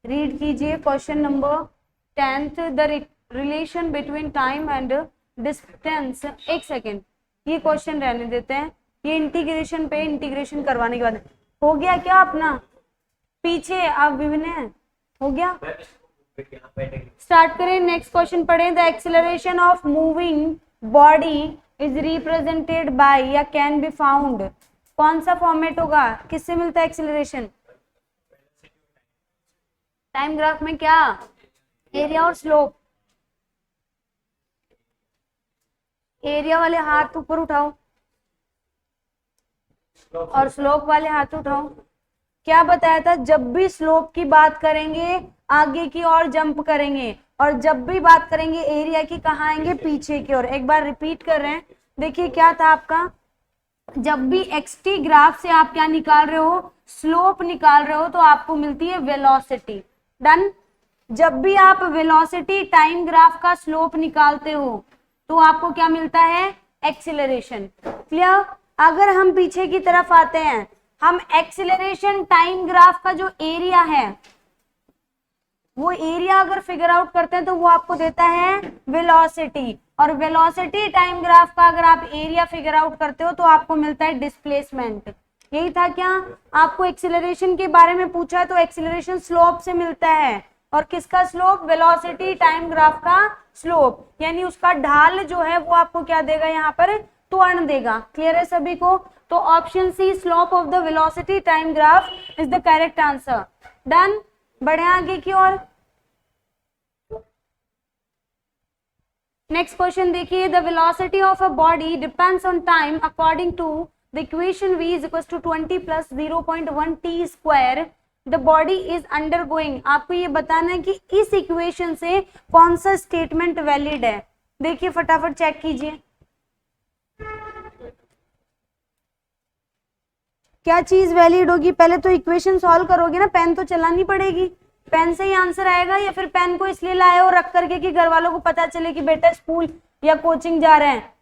Read कीजिए question number 10th, the relation between time and distance. एक second, ये question रहने देते हैं, ये इंटीग्रेशन पे इंटीग्रेशन करवाने के बाद हो गया क्या अपना, पीछे आप विभिन्न हो गया। स्टार्ट करें, नेक्स्ट क्वेश्चन पढ़ें। The acceleration of moving body is represented by या कैन बी फाउंड, कौन सा फॉर्मेट होगा, किससे मिलता है एक्सेलरेशन? टाइम ग्राफ में क्या, एरिया और स्लोप। एरिया वाले हाथ ऊपर उठाओ और स्लोप वाले हाथ उठाओ। क्या बताया था, जब भी स्लोप की बात करेंगे आगे की ओर जंप करेंगे, और जब भी बात करेंगे एरिया की कहाँ आएंगे, पीछे की ओर। एक बार रिपीट कर रहे हैं, देखिए क्या था आपका, जब भी एक्सटी ग्राफ से आप क्या निकाल रहे हो, स्लोप निकाल रहे हो, तो आपको मिलती है वेलोसिटी। डन। जब भी आप वेलोसिटी टाइम ग्राफ का स्लोप निकालते हो तो आपको क्या मिलता है, एक्सीलरेशन। क्लियर। अगर हम पीछे की तरफ आते हैं, हम एक्सीलरेशन टाइम ग्राफ का जो एरिया है वो एरिया अगर फिगर आउट करते हैं तो वो आपको देता है वेलोसिटी, और वेलोसिटी टाइम ग्राफ का अगर आप एरिया फिगर आउट करते हो तो आपको मिलता है डिस्प्लेसमेंट। यही था क्या, आपको एक्सीलरेशन के बारे में पूछा है तो एक्सीलरेशन स्लोप से मिलता है, और किसका स्लोप, वेलोसिटी टाइम ग्राफ का स्लोप, यानी उसका ढाल जो है वो आपको क्या देगा, यहाँ पर त्वरण देगा। क्लियर है सभी को? तो option C, slope of the velocity time graph is the correct answer. Done. बढ़े आगे की ओर। नेक्स्ट क्वेश्चन देखिए, the velocity of a body depends on time according to the equation v is equal to 20 plus 0.1 t square, the body is undergoing. आपको ये बताना है कि इस इक्वेशन से कौन सा स्टेटमेंट वैलिड है। देखिए फटाफट चेक कीजिए, क्या चीज वैलिड होगी। पहले तो इक्वेशन सॉल्व करोगे ना, पेन तो चलानी पड़ेगी, पेन से ही आंसर आएगा, या फिर पेन को इसलिए लाए हो रख करके कि घर वालों को पता चले कि बेटा स्कूल या कोचिंग जा रहे हैं।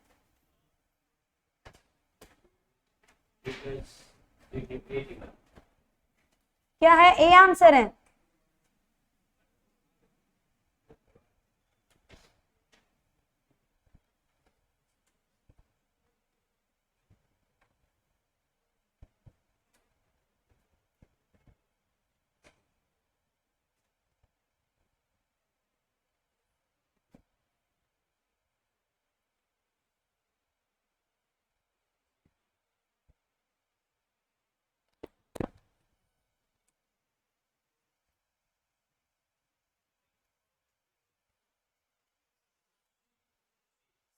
क्या है, ए आंसर है।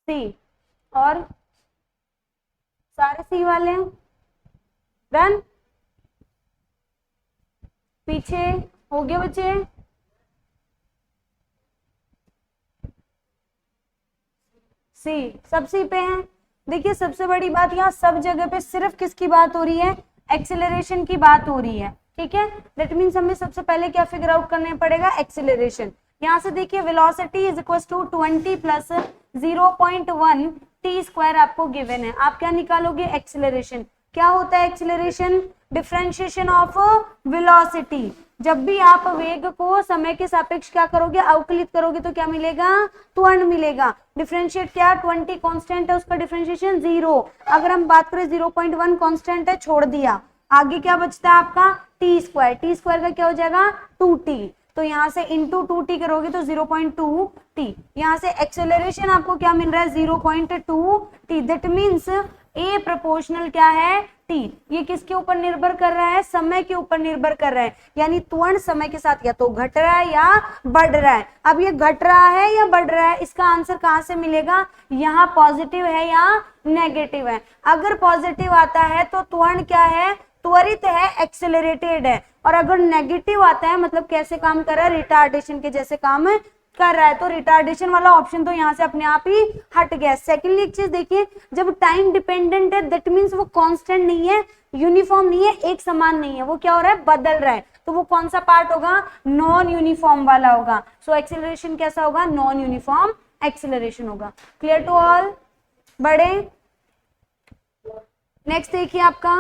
सी, और सारे सी वाले हैं। डन। पीछे हो गए बच्चे, सी, सब सी पे हैं। देखिए सबसे बड़ी बात, यहाँ सब जगह पे सिर्फ किसकी बात हो रही है, एक्सेलरेशन की बात हो रही है। ठीक है, दैट मीन्स हमें सबसे पहले क्या फिगर आउट करने पड़ेगा, एक्सेलरेशन। यहाँ से देखिए velocity is equal to 20 plus 0.1 t square आपको गिवन है। आप क्या निकालोगे, एक्सेलरेशन। क्या होता है एक्सेलरेशन, डिफरेंशिएशन ऑफ वेलोसिटी। जब भी आप वेग को समय के सापेक्ष क्या करोगे, अवकलित करोगे तो क्या मिलेगा, त्वरण मिलेगा। डिफरेंशिएट क्या, 20 कांस्टेंट है, उसका डिफरेंशिएशन 0। अगर हम बात करें 0.1 कांस्टेंट है, छोड़ दिया, आगे क्या बचता है आपका, टी स्क्वायर। टी स्क्वायर का क्या हो जाएगा, 2t, तो यहाँ से इंटू 2t करोगे तो 0.2t। यहाँ से एक्सेलरेशन आपको क्या मिल रहा है, 0.2t। That means A proportional क्या है, टी। ये किसके ऊपर निर्भर कर रहा है, समय के ऊपर निर्भर कर रहा है, यानी त्वरण समय के साथ या तो घट रहा है या बढ़ रहा है। अब ये घट रहा है या बढ़ रहा है, इसका आंसर कहां से मिलेगा, यहाँ पॉजिटिव है या नेगेटिव है। अगर पॉजिटिव आता है तो त्वरण क्या है, त्वरित है, एक्सेलरेटेड है, और अगर नेगेटिव आता है मतलब कैसे काम कर रहा है, रिटार्डेशन के जैसे काम कर रहा है। तो रिटार्डेशन वाला ऑप्शन तो यहाँ से अपने आप ही हट गया। सेकेंडली एक चीज देखिए, जब टाइम डिपेंडेंट है दैट मीन्स वो कांस्टेंट नहीं है, यूनिफॉर्म नहीं है, एक समान नहीं है, वो क्या हो रहा है, बदल रहा है। तो वो कौन सा पार्ट होगा, नॉन यूनिफॉर्म वाला होगा। सो एक्सेलरेशन कैसा होगा, नॉन यूनिफॉर्म एक्सेलरेशन होगा। Clear to all. बढ़े, नेक्स्ट देखिए आपका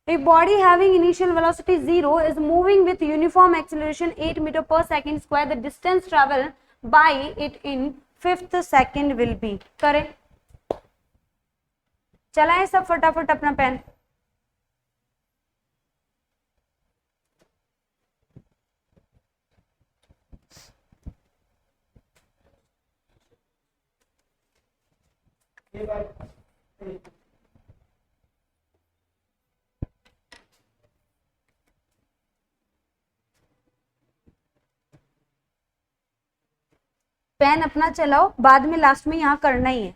A body having initial velocity 0 is moving with uniform acceleration 8 meter per second square. The distance traveled by it in fifth second will be. करें, चलाएं सब फटाफट अपना pen. Pen अपना चलाओ, बाद में लास्ट में यहाँ करना ही है.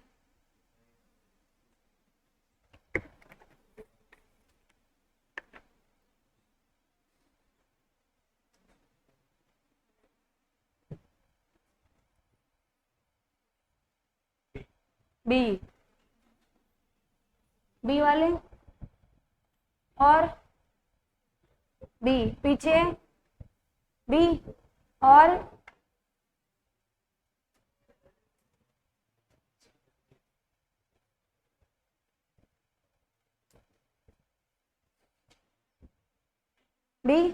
बी, बी वाले और बी पीछे, बी और बी.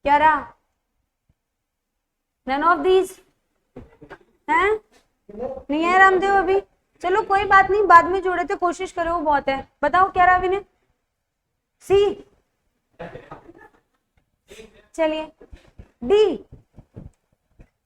क्या रहा? नन ऑफ दीज हैं? नहीं है रामदेव अभी. चलो कोई बात नहीं, बाद में जोड़े थे, कोशिश करो, वो बहुत है. बताओ क्या रहा विनय? सी. चलिए डी.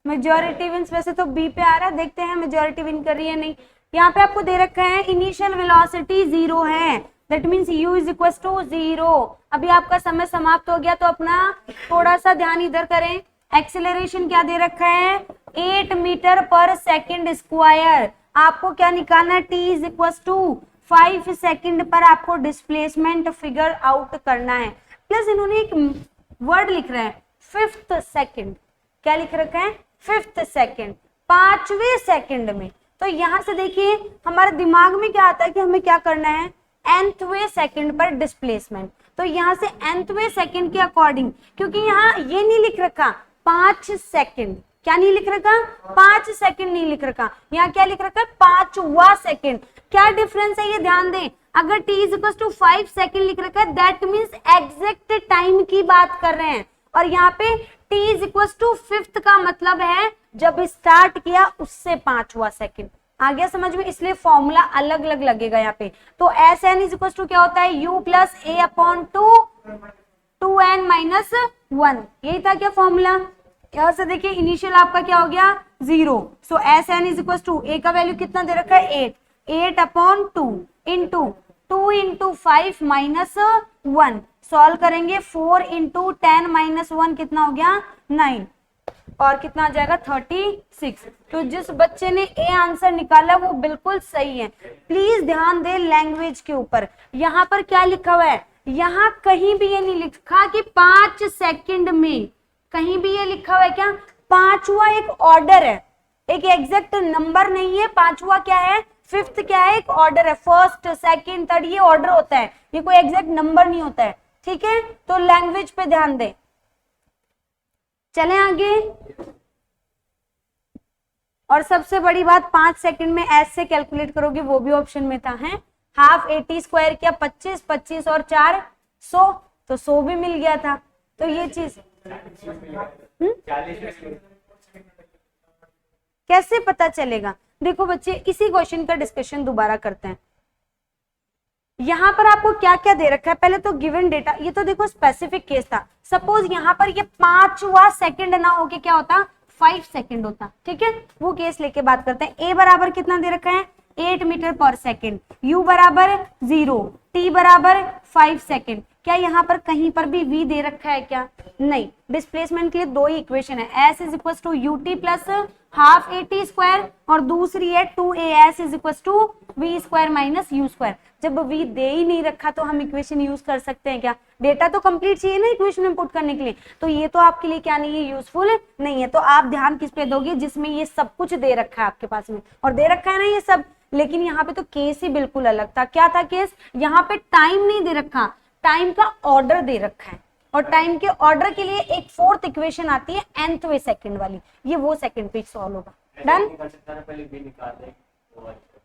Majority wins. वैसे तो बी पे आ रहा है, देखते हैं मेजॉरिटी विन कर रही है नहीं. यहाँ पे आपको दे रखा है इनिशियल वेलोसिटी 0 है, that means u is equal to 0. अभी आपका समय समाप्त हो गया, तो अपना थोड़ा सा ध्यान इधर करें. एक्सेलरेशन क्या दे रखा है? 8 मीटर पर सेकेंड स्क्वायर. आपको क्या निकालना है? t is equal to 5 second पर आपको डिस्प्लेसमेंट फिगर आउट करना है. प्लस इन्होंने एक वर्ड लिख रहा है फिफ्थ सेकेंड. क्या लिख रखा है? फिफ्थ सेकेंड, 5वें सेकेंड में. तो यहां से देखिए हमारे दिमाग में क्या आता है कि हमें क्या करना है? nthवें सेकंड पर डिस्प्लेसमेंट. तो यहाँ से nthवें सेकंड के अकॉर्डिंग, क्योंकि यहाँ ये नहीं लिख रखा 5 सेकंड. क्या नहीं लिख रखा? 5 सेकंड नहीं लिख रखा. यहाँ क्या लिख रखा? 5वां सेकंड. क्या डिफरेंस है ये ध्यान दें. अगर t is equal to 5 second लिख रखा है, दैट मीन्स एग्जैक्ट टाइम की बात कर रहे हैं. और यहाँ पे t is equal to 5th का मतलब है जब स्टार्ट किया उससे 5वां सेकंड. आ गया समझ में? इसलिए फॉर्मूला अलग अलग लगेगा यहाँ पे. तो s N is equal to क्या होता है? u plus a upon 2n minus 1. यही था क्या फॉर्मूला? यहाँ से देखिए इनिशियल आपका क्या हो गया? 0. So S N is equal to A का वैल्यू कितना दे रखा है? 8. 8 upon 2 into 2 into 5 minus 1. Solve करेंगे 4 इंटू 10 माइनस 1 कितना हो गया? 9. और कितना आ जाएगा? 36. तो जिस बच्चे ने ए आंसर निकाला वो बिल्कुल सही है. प्लीज ध्यान दे लैंग्वेज के ऊपर. यहाँ पर क्या लिखा हुआ है? यहाँ कहीं भी ये नहीं लिखा कि 5 सेकंड में. कहीं भी ये लिखा हुआ है क्या? 5वां एक ऑर्डर है, एक एग्जैक्ट नंबर नहीं है. 5वां क्या है? 5th क्या है? एक ऑर्डर है. फर्स्ट, सेकंड, थर्ड ये ऑर्डर होता है, ये कोई एग्जैक्ट नंबर नहीं होता है. ठीक है, तो लैंग्वेज पे ध्यान दे. चलें आगे. और सबसे बड़ी बात, 5 सेकंड में एस से कैलकुलेट करोगे, वो भी ऑप्शन में था. है हाफ 80 स्क्वायर किया 25, 25 और 4 100, तो 100 भी मिल गया था. तो ये चीज कैसे पता चलेगा? देखो बच्चे, इसी क्वेश्चन का डिस्कशन दोबारा करते हैं. यहाँ पर आपको क्या क्या दे रखा है? पहले तो गिवन डेटा. ये तो देखो स्पेसिफिक केस था. सपोज यहाँ पर ये 5वां सेकंड ना होके क्या होता? 5 सेकंड होता. ठीक है, वो केस लेके बात करते हैं. ए बराबर कितना दे रखा है? 8 मीटर पर सेकंड. यू बराबर 0, टी बराबर 5 सेकंड. क्या यहाँ पर कहीं पर भी v दे रखा है क्या? नहीं. डिस्प्लेसमेंट के लिए 2 ही इक्वेशन है. s is equal to u t plus half a t square, और दूसरी है 2as is equal to v square minus u square. जब v दे ही नहीं रखा तो हम इक्वेशन यूज कर सकते हैं क्या? डेटा तो कंप्लीट चाहिए ना इक्वेशन में पुट करने के लिए. तो ये तो आपके लिए क्या नहीं है? यूजफुल नहीं है. तो आप ध्यान किस पे दोगे? जिसमें ये सब कुछ दे रखा है आपके पास में, और दे रखा है ना ये सब. लेकिन यहाँ पे तो केस ही बिल्कुल अलग था. क्या था केस? यहाँ पे टाइम नहीं दे रखा, टाइम का ऑर्डर दे रखा है. और टाइम के ऑर्डर के लिए एक 4th इक्वेशन आती है nthवें सेकंड वाली. ये वो सेकंड पे सॉल्व होगा. डन.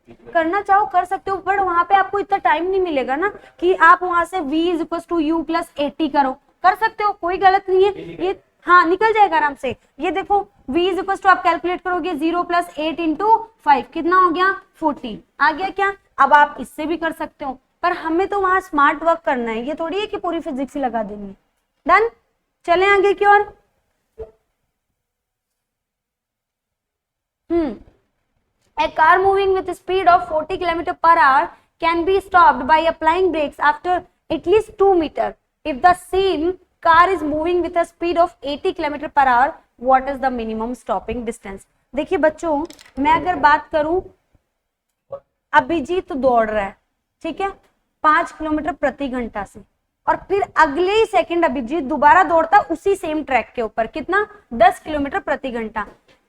करना चाहो कर सकते हो, बट वहां पे आपको इतना टाइम नहीं मिलेगा ना कि आप वहां से v is equal to u plus 80 करो। कर सकते हो, कोई गलत नहीं है ये, हाँ निकल जाएगा आराम से। ये देखो v इज इक्वल टू आप कैलकुलेट करोगे 0 प्लस 8 इंटू 5 कितना हो गया 40 आ गया क्या। अब आप इससे भी कर सकते हो, पर हमें तो वहां स्मार्ट वर्क करना है, ये थोड़ी है कि पूरी फिजिक्स ही लगा देनी है। डन, चले आगे की ओर। A car moving with a speed of 40 km per hour can be stopped by applying brakes after at least 2 meter. If the same car is moving with a speed of 80 km per hour, what is the minimum stopping distance? देखिए बच्चों, मैं अगर बात करूं, अभिजीत दौड़ रहा है, ठीक है, 5 किलोमीटर प्रति घंटा से, और फिर अगले ही सेकंड अभिजीत दोबारा दौड़ता उसी सेम ट्रैक के ऊपर, कितना 10 किलोमीटर प्रति घंटा।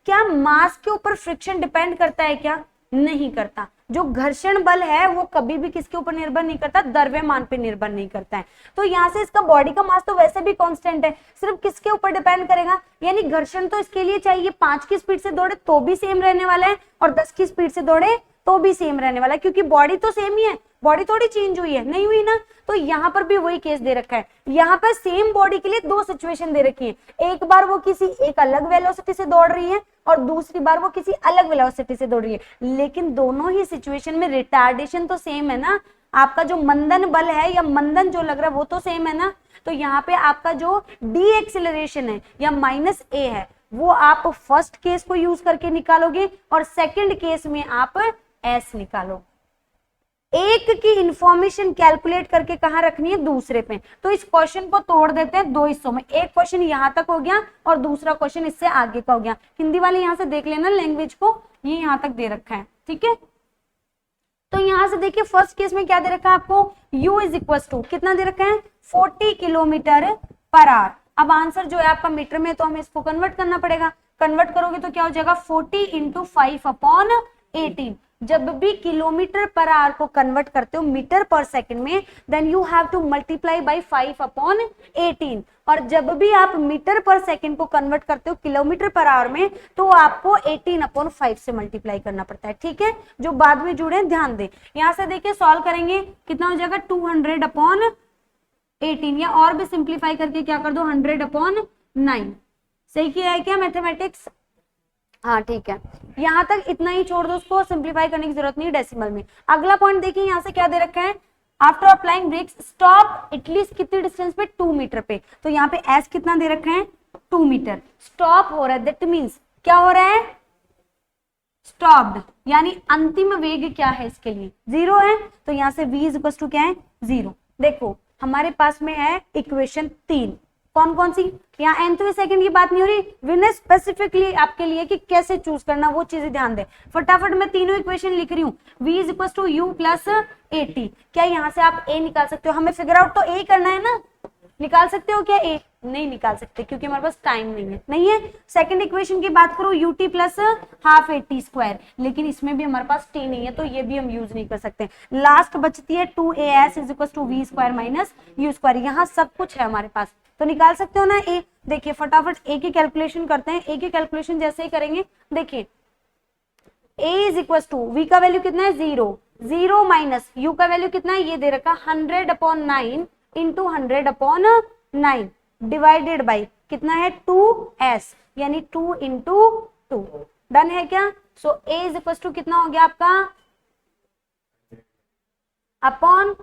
क्या मास के ऊपर फ्रिक्शन डिपेंड करता है क्या? नहीं करता। जो घर्षण बल है वो कभी भी किसके ऊपर निर्भर नहीं करता, द्रव्यमान पे निर्भर नहीं करता है। तो यहाँ से इसका बॉडी का मास तो वैसे भी कांस्टेंट है, सिर्फ किसके ऊपर डिपेंड करेगा, यानी घर्षण तो इसके लिए चाहिए 5 की स्पीड से दौड़े तो भी सेम रहने वाला है, और 10 की स्पीड से दौड़े तो भी सेम रहने वाला है, क्योंकि बॉडी तो सेम ही है, बॉडी थोड़ी चेंज हुई है, नहीं हुई ना। तो यहाँ पर भी वही केस दे रखा है, यहाँ पर सेम बॉडी के लिए दो सिचुएशन दे रखी है, एक बार वो किसी एक अलग वेलोसिटी से दौड़ रही है और दूसरी बार वो किसी अलग वेलोसिटी से दौड़ रही है, लेकिन दोनों ही सिचुएशन में रिटार्डेशन तो सेम है ना, आपका जो मंदन बल है या मंदन जो लग रहा है वो तो सेम है ना। तो यहाँ पे आपका जो डी एक्सिलरेशन है या माइनस ए है वो आप फर्स्ट केस को यूज करके निकालोगे और सेकंड केस में आप एस निकालो। एक की इंफॉर्मेशन कैलकुलेट करके कहां रखनी है, दूसरे पे। तो इस क्वेश्चन को तोड़ देते हैं दो हिस्सों में, एक क्वेश्चन यहां तक हो गया और दूसरा क्वेश्चन इससे आगे का हो गया। हिंदी वाले यहां से देख लेना लैंग्वेज को, ये यहां तक दे रखा है, ठीक है। तो यहां से देखिए फर्स्ट केस में क्या दे रखा है आपको, u इज इक्वल टू कितना दे रखा है 40 किलोमीटर पर आवर। अब आंसर जो है आपका मीटर में, तो हमें इसको कन्वर्ट करना पड़ेगा, कन्वर्ट करोगे तो क्या हो जाएगा 40 इंटू 5/18। जब भी किलोमीटर पर आवर को कन्वर्ट करते हो मीटर पर सेकंड में, then you have to multiply by 5/18। और जब भी आप मीटर पर सेकंड को कन्वर्ट करते हो किलोमीटर पर आवर में, तो आपको 18/5 से मल्टीप्लाई करना पड़ता है, ठीक है। जो बाद में जुड़े ध्यान दें। यहां से देखिए सॉल्व करेंगे कितना हो जाएगा 200/18, या और भी सिंप्लीफाई करके क्या कर दो 100/9। सही किया है क्या मैथमेटिक्स? हाँ ठीक है, यहां तक इतना ही छोड़ दो, उसको सिंप्लीफाई करने की जरूरत नहीं डेसिमल में। अगला पॉइंट देखिए यहां से क्या दे रखा है, after applying brakes stop at least कितने डिस्टेंस पे 2 मीटर पे। तो यहाँ पे एस कितना दे रखा है 2 मीटर, स्टॉप हो रहा है, दैट मीन्स क्या हो रहा है स्टॉप्ड, यानी अंतिम वेग क्या है इसके लिए 0 है। तो यहाँ से v इज इक्वल टू क्या है 0। देखो हमारे पास में है इक्वेशन 3, कौन कौन सी, यहाँ nth सेकंड की बात नहीं हो रही, विनर स्पेसिफिकली आपके लिए कि कैसे चूज करना वो चीजें ध्यान दे। फटाफट मैं तीनों इक्वेशन लिख रही हूँ, v is equal to u plus 80। क्या यहाँ से आप a निकाल सकते हो, हमें फिगर आउट तो a करना है ना, निकाल सकते हो क्या a? नहीं निकाल सकते क्योंकि हमारे पास टाइम नहीं है। सेकंड इक्वेशन की बात करो ut प्लस हाफ 80 स्क्वायर, लेकिन इसमें भी हमारे पास t नहीं है तो ये भी हम यूज नहीं कर सकते। लास्ट बचती है 2as is equal to v square minus u square, यहाँ सब कुछ है हमारे पास, तो निकाल सकते हो ना a। देखिए फटाफट a की कैलकुलेशन करते हैं। a की कैलकुलेशन जैसे ही करेंगे, देखिए a is equal to v का वैल्यू कितना है 0, 0 माइनस u का वैल्यू कितना है ये दे रखा 100/9 इंटू 100/9 डिवाइडेड बाई कितना है 2s, यानी 2 इंटू 2। डन है क्या? सो a इज इक्वल टू कितना हो गया आपका अपॉन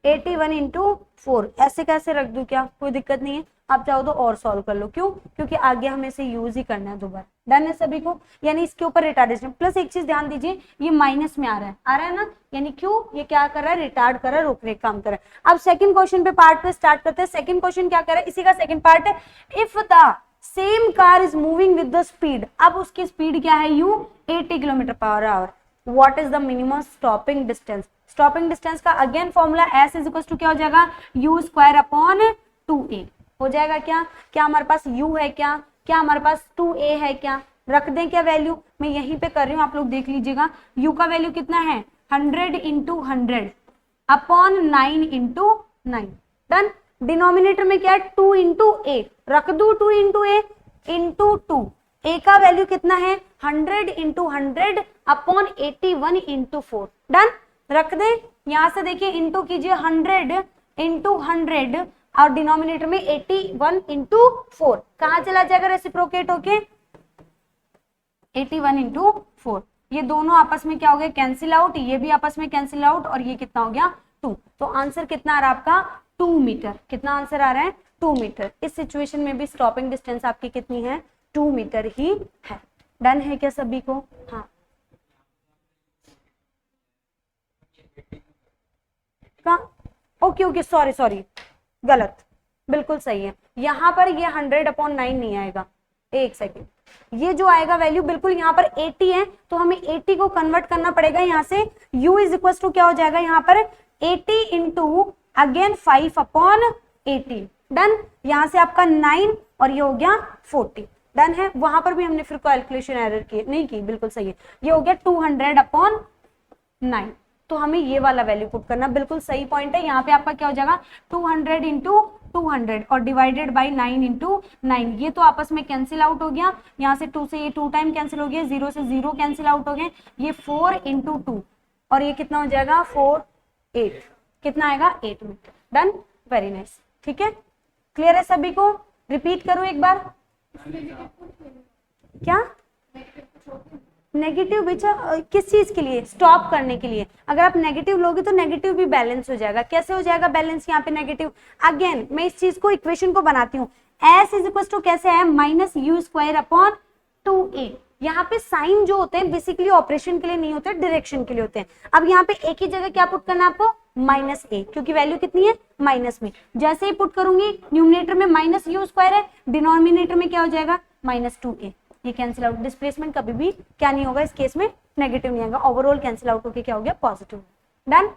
81 इंटू 4। ऐसे कैसे रख दूं, क्या कोई दिक्कत नहीं है, आप चाहो तो और सॉल्व कर लो। क्यों? क्योंकि आगे हमें इसे यूज ही करना है दोबारा। डन है सभी को, यानी इसके ऊपर रिटार्डेशन प्लस एक चीज ध्यान दीजिए, ये माइनस में आ रहा है ना, यानी क्यों, ये क्या कर रहा है रिटार्ड कर रहा है, रोकने का काम कर रहा है। अब सेकंड क्वेश्चन पे पार्ट पे स्टार्ट करते हैं। सेकंड क्वेश्चन क्या कर रहा है, इसी का सेकंड पार्ट है, if the same car is moving with the speed, अब उसकी स्पीड क्या है u 80 kilometre per hour, what is the minimum stopping distance. Stopping distance का again formula s is equal to क्या हो जाएगा u स्क्वायर अपॉन 2a हो जाएगा। क्या हमारे पास u है, क्या हमारे पास 2a है, क्या रख दें क्या वैल्यू, मैं यहीं पे कर रही हूँ, आप लोग देख लीजिएगा। u का वैल्यू कितना है 100 into 100 upon 9 into 9। Done. Denominator में क्या है 2 इंटू ए, रख दू 2 इंटू ए इंटू 2, ए का वैल्यू कितना है 100 इंटू 100 अपॉन 81 इंटू 4। डन, रख दे। यहां से देखिए इंटू कीजिए 100 इंटू 100 और डिनोमिनेटर में 81 इंटू 4, कहां चला जाएगा रेसिप्रोकेट होके 81 इंटू 4। ये दोनों आपस में क्या हो गया कैंसिल आउट, ये भी आपस में कैंसिल आउट और ये कितना हो गया 2। तो आंसर कितना आ रहा है आपका 2 मीटर। कितना आंसर आ रहा है 2 मीटर। इस सिचुएशन में भी स्टॉपिंग डिस्टेंस आपकी कितनी है 2 मीटर ही है। डन है क्या सभी को? हाँ ओके सॉरी गलत, बिल्कुल सही है। यहां पर ये 100/9 नहीं आएगा, एक सेकेंड, ये जो आएगा वैल्यू बिल्कुल यहाँ पर 80 है, तो हमें 80 को कन्वर्ट करना पड़ेगा। यहाँ से u इज इक्वल टू क्या हो जाएगा यहाँ पर 80 इंटू अगेन 5/18। डन, यहाँ से आपका 9 और ये हो गया 40। डन है, वहां पर भी हमने फिर कैलकुलेशन एरर की नहीं की, बिल्कुल सही है। ये हो गया 200/9, तो हमें ये वाला वैल्यू पुट करना, बिल्कुल सही पॉइंट है। यहाँ पे आपका क्या हो जाएगा 200 इंटू 200 और डिवाइडेड बाई 9 इंटू 9। ये तो आपस में कैंसिल आउट हो गया, यहाँ से 2 से ये 2 टाइम कैंसिल हो गया, 0 से 0 कैंसिल आउट हो गए। ये 4 इंटू 2 और ये कितना हो जाएगा 4 8, कितना आएगा 8 मीटर। डन, वेरी नाइस, ठीक है, क्लियर है सभी को? रिपीट करूं एक बार, क्या नेगेटिव बेचा किस चीज के लिए? स्टॉप करने के लिए। अगर आप नेगेटिव लोगे तो नेगेटिव भी बैलेंस हो जाएगा। कैसे हो जाएगा बैलेंस यहाँ पे नेगेटिव? अगेन मैं इस चीज को इक्वेशन को बनाती हूँ। s इज इक्वल टू कैसे है -u²/2a। यहाँ पे साइन जो होते हैं बेसिकली ऑपरेशन के लिए नहीं होते, डायरेक्शन के लिए होते हैं। अब यहाँ पे एक ही जगह क्या पुट करना है आपको -a, क्योंकि वैल्यू कितनी है माइनस में। जैसे ही पुट करूंगी न्यूमिनेटर में -u² है, डिनोमिनेटर में क्या हो जाएगा -2a। ये कैंसिल आउट, डिस्प्लेसमेंट कभी भी क्या नहीं होगा इस केस में नेगेटिव नहीं आएगा, ओवरऑल कैंसिल आउट होके क्या हो गया पॉजिटिव। डन,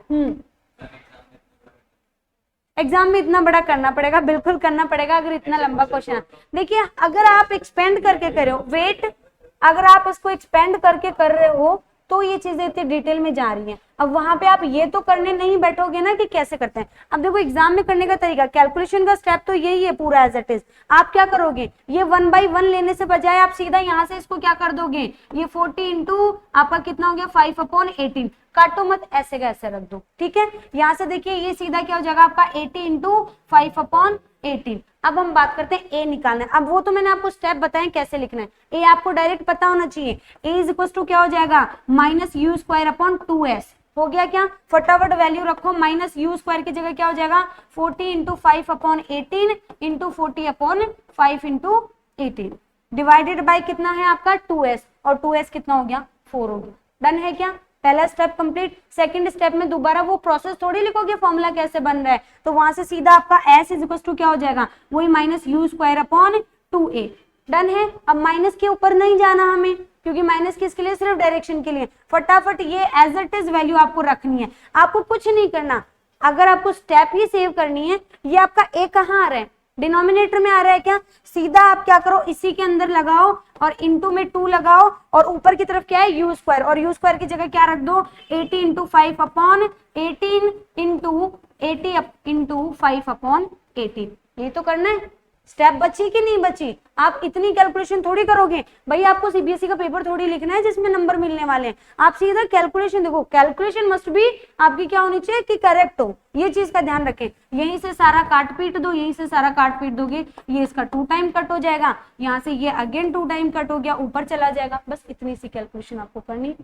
एग्जाम में इतना बड़ा करना पड़ेगा, बिल्कुल करना पड़ेगा अगर इतना लंबा क्वेश्चन है। देखिए अगर आप एक्सपेंड करके कर रहे हो, वेट अगर आप इसको एक्सपेंड करके कर रहे हो तो ये चीजें इतनी डिटेल में जा रही हैं। अब वहां पे आप ये तो करने नहीं बैठोगे ना कि कैसे करते हैं। अब देखो एग्जाम में करने का तरीका, कैलकुलेशन का स्टेप तो यही है पूरा एज इट इज। आप क्या करोगे, ये 1 बाई 1 लेने से बजाय आप सीधा यहाँ से इसको क्या कर दोगे, ये 40 इंटू आपका कितना हो गया 5/18। काटो मत, ऐसे का ऐसे रख दो, ठीक है। यहाँ से देखिए ये सीधा क्या हो जाएगा आपका 80 इंटू 5/18। अब हम बात करते हैं ए निकालना है। अब वो तो मैंने आपको स्टेप बताए कैसे लिखना है, ए आपको डायरेक्ट पता होना चाहिए। ए इज इक्वल टू क्या हो जाएगा -u²/2s। हो गया क्या, फटाफट वैल्यू रखो, -u² की जगह क्या हो जाएगा 40 into 5/18 into 40/5 into 18 divided by कितना है आपका 2s, और 2s कितना हो गया 4 हो गया। डन है क्या, पहला स्टेप कंप्लीट। सेकंड स्टेप में दोबारा वो प्रोसेस थोड़ी लिखोगे फॉर्मूला कैसे बन रहा है, तो वहां से सीधा आपका s इज इक्वल टू क्या हो जाएगा वही -u²/2a। डन है, अब माइनस के ऊपर नहीं जाना हमें, क्योंकि माइनस किसके लिए, सिर्फ डायरेक्शन के लिए। फटाफट ये एज इट इज वैल्यू आपको रखनी है, आपको कुछ नहीं करना। अगर आपको स्टेप ही सेव करनी है, ये आपका ए कहाँ आ रहा है, डिनोमिनेटर में आ रहा है क्या, सीधा आप क्या करो इसी के अंदर लगाओ और इंटू में 2 लगाओ और ऊपर की तरफ क्या है u², और u² की जगह क्या रख दो 80 इंटू 5/18 इंटू 80 इंटू 5/18। ये तो करना है। स्टेप बची कि नहीं बची? आप इतनी कैलकुलेशन थोड़ी करोगे भाई, आपको सीबीएसई का पेपर थोड़ी लिखना है जिसमें नंबर मिलने वाले हैं। आप सीधा कैलकुलेशन देखो, कैलकुलेशन मस्ट भी आपकी क्या होनी चाहिए कि करेक्ट हो, ये चीज का ध्यान रखें। यहीं से सारा काट पीट दो, यहीं से सारा काट पीट दोगे, ये इसका 2 टाइम कट हो जाएगा, यहाँ से ये अगेन 2 टाइम कट हो गया, ऊपर चला जाएगा। बस इतनी सी कैलकुलेशन आपको करनी,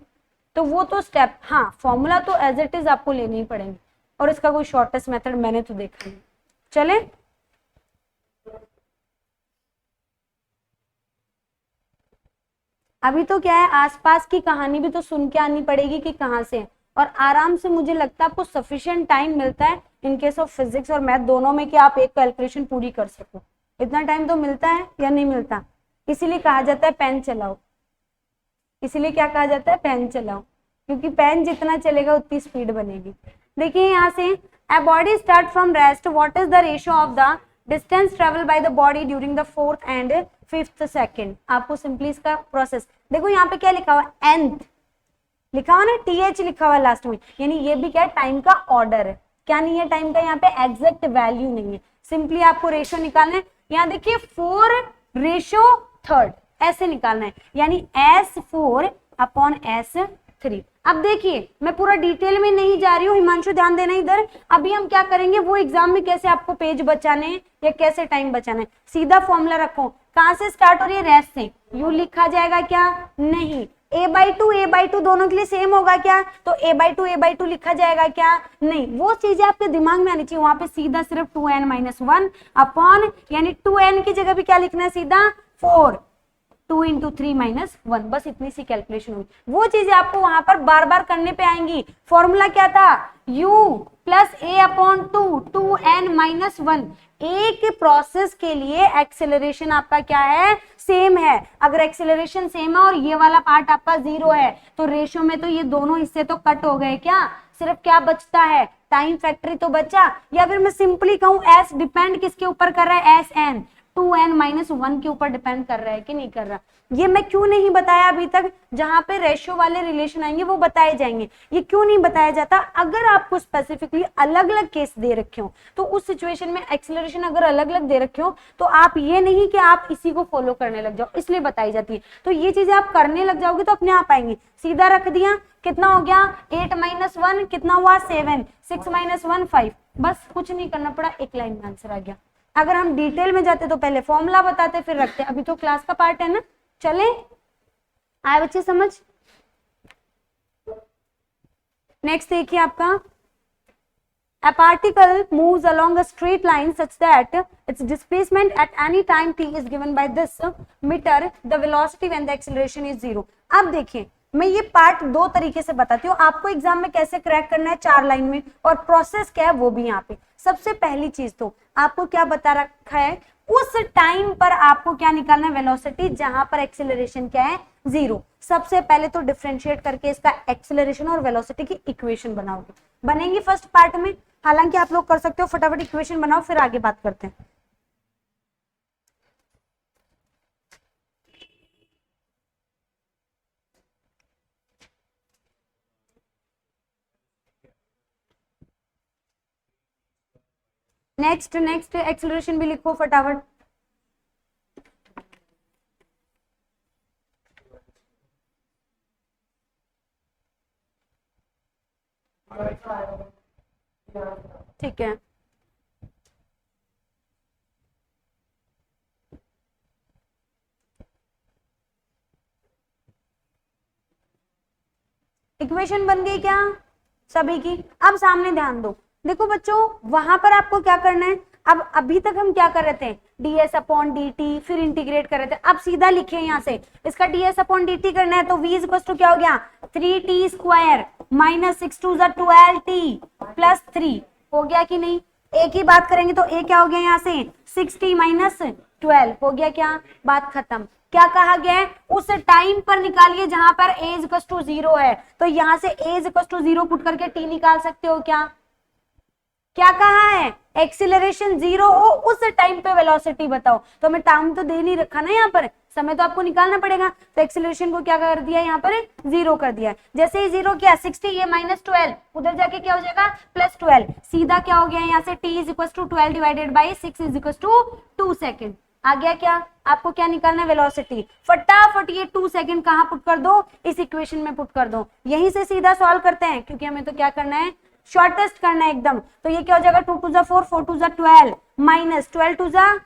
तो वो तो स्टेप, हाँ फॉर्मूला तो एज इट इज आपको लेने ही पड़ेंगे, और इसका कोई शॉर्टेस्ट मेथड मैंने तो देखा नहीं। चले, अभी तो क्या है आसपास की कहानी भी तो सुन के आनी पड़ेगी कि कहाँ से, और आराम से मुझे लगता है आपको सफिशिएंट टाइम मिलता है इन केस ऑफ फिजिक्स और मैथ दोनों में कि आप एक कैलकुलेशन पूरी कर सको। इतना टाइम तो मिलता है या नहीं मिलता, इसीलिए कहा जाता है पेन चलाओ। इसीलिए क्या कहा जाता है, पेन चलाओ, क्योंकि पेन जितना चलेगा उतनी स्पीड बनेगी। देखिए यहाँ से a body start from rest, what is the ratio of the distance travel by the body during the 4th and 5th second। आपको सिंपली इसका प्रोसेस देखो, यहाँ पे क्या लिखा हुआ है nth लिखा हुआ ना, th लिखा हुआ है लास्ट में, यानी ये भी क्या है टाइम का ऑर्डर है। क्या नहीं है टाइम का, यहाँ पे एग्जैक्ट वैल्यू नहीं है, सिंपली आपको रेशियो निकालना है। यहाँ देखिए 4 रेशियो 3rd, ऐसे निकालना है, यानी S4/S3। अब देखिए मैं पूरा डिटेल में नहीं जा रही हूँ, हिमांशु ध्यान देना इधर। अभी हम क्या करेंगे, वो एग्जाम में कैसे आपको पेज बचाने हैं या कैसे टाइम बचाना है, सीधा फॉर्मूला रखो। कहां से स्टार्ट हो रही है, रेस्ट से। यू लिखा जाएगा क्या, नहीं। a/2 दोनों के लिए सेम होगा क्या, तो a/2 लिखा जाएगा क्या, नहीं। वो चीजें आपके दिमाग में आनी चाहिए। वहां पे सीधा सिर्फ 2n-1 अपॉन, यानी 2n की जगह भी क्या लिखना है, सीधा 4, 2 × 3-1, बस इतनी सी कैलकुलेशन होगी। वो चीजें आपको वहां पर बार बार करने पे आएंगी। फॉर्मूला क्या था, u + a/2, 2n-1। एक प्रोसेस के लिए एक्सेलरेशन आपका क्या है, सेम है। अगर एक्सेलरेशन सेम है और ये वाला पार्ट आपका 0 है, तो रेशियो में तो ये दोनों हिस्से तो कट हो गए क्या, सिर्फ क्या बचता है, टाइम फैक्टर तो बचा। या फिर मैं सिंपली कहूं s डिपेंड किसके ऊपर कर रहा है, Sn 2n-1 के ऊपर डिपेंड कर रहा है कि नहीं कर रहा। ये मैं क्यों नहीं बताया अभी तक, जहां पे रेशियो वाले रिलेशन आएंगे वो बताए जाएंगे। ये क्यों नहीं बताया जाता, अगर आपको स्पेसिफिकली अलग अलग केस दे रखे हो, तो उस सिचुएशन में एक्सेलरेशन अगर अलग अलग दे रखे हो, तो आप ये नहीं कि आप इसी को फॉलो करने लग जाओ, इसलिए बताई जाती है। तो ये चीजें आप करने लग जाओगे तो अपने आप आएंगी। सीधा रख दिया, कितना हो गया, 8-1 कितना हुआ, 7, 6-1 5, बस कुछ नहीं करना पड़ा, एक लाइन में आंसर आ गया। अगर हम डिटेल में जाते तो पहले फॉर्मूला बताते फिर रखते, अभी तो क्लास का पार्ट है ना। चले, आए बच्चे समझ। नेक्स्ट देखिए आपका, a particle moves along a straight line such that its displacement at any time t is given by this meter, the velocity when the acceleration is 0। अब देखिए मैं ये पार्ट दो तरीके से बताती हूँ, आपको एग्जाम में कैसे क्रैक करना है 4 लाइन में, और प्रोसेस क्या है वो भी यहाँ पे। सबसे पहली चीज तो आपको क्या बता रखा है, उस टाइम पर आपको क्या निकालना है, वेलोसिटी, जहां पर एक्सेलरेशन क्या है, 0। सबसे पहले तो डिफरेंशिएट करके इसका एक्सेलरेशन और वेलोसिटी की इक्वेशन बनाओगे, बनेंगी फर्स्ट पार्ट में। हालांकि आप लोग कर सकते हो, फटाफट इक्वेशन बनाओ फिर आगे बात करते हैं। नेक्स्ट एक्सेलरेशन भी लिखो फटाफट। ठीक है, इक्वेशन बन गई क्या सभी की। अब सामने ध्यान दो, देखो बच्चों वहां पर आपको क्या करना है, अब अभी तक हम क्या कर रहे थे, ds/dt, फिर इंटीग्रेट कर रहे थे। अब सीधा लिखे यहाँ से, इसका ds/dt करना है तो v = क्या हो गया, 3t² - 6 2 12t + 3 हो गया कि नहीं। एक ही बात करेंगे तो a क्या हो गया, यहाँ से 6t - 12 हो गया क्या, बात खत्म। क्या कहा गया है, उस टाइम पर निकालिए जहां पर a = 0 है, तो यहां से a = 0 पुट करके t निकाल सकते हो क्या। क्या कहा है, एक्सीलरेशन 0 हो उस टाइम पे वेलोसिटी बताओ, तो हमें टाइम तो दे नहीं रखा ना, यहाँ पर समय तो आपको निकालना पड़ेगा। तो एक्सीलरेशन को क्या कर दिया, यहाँ पर 0 कर दिया। जैसे ही 0 किया, 60 ये -12, उधर जाके क्या हो जाएगा, +12। सीधा क्या हो गया, यहाँ से t = 12 / 6 = 2 सेकेंड। आ गया क्या, आपको क्या निकालना है, वेलोसिटी। फटाफट ये 2 सेकेंड कहाँ पुट कर दो, इस इक्वेशन में पुट कर दो। यहीं से सीधा सॉल्व करते हैं, क्योंकि हमें तो क्या करना है, शॉर्टेस्ट करना है एकदम। तो ये क्या हो जाएगा, 2 × 2 = 4, 4 × 2 = 12, -12 × 2 =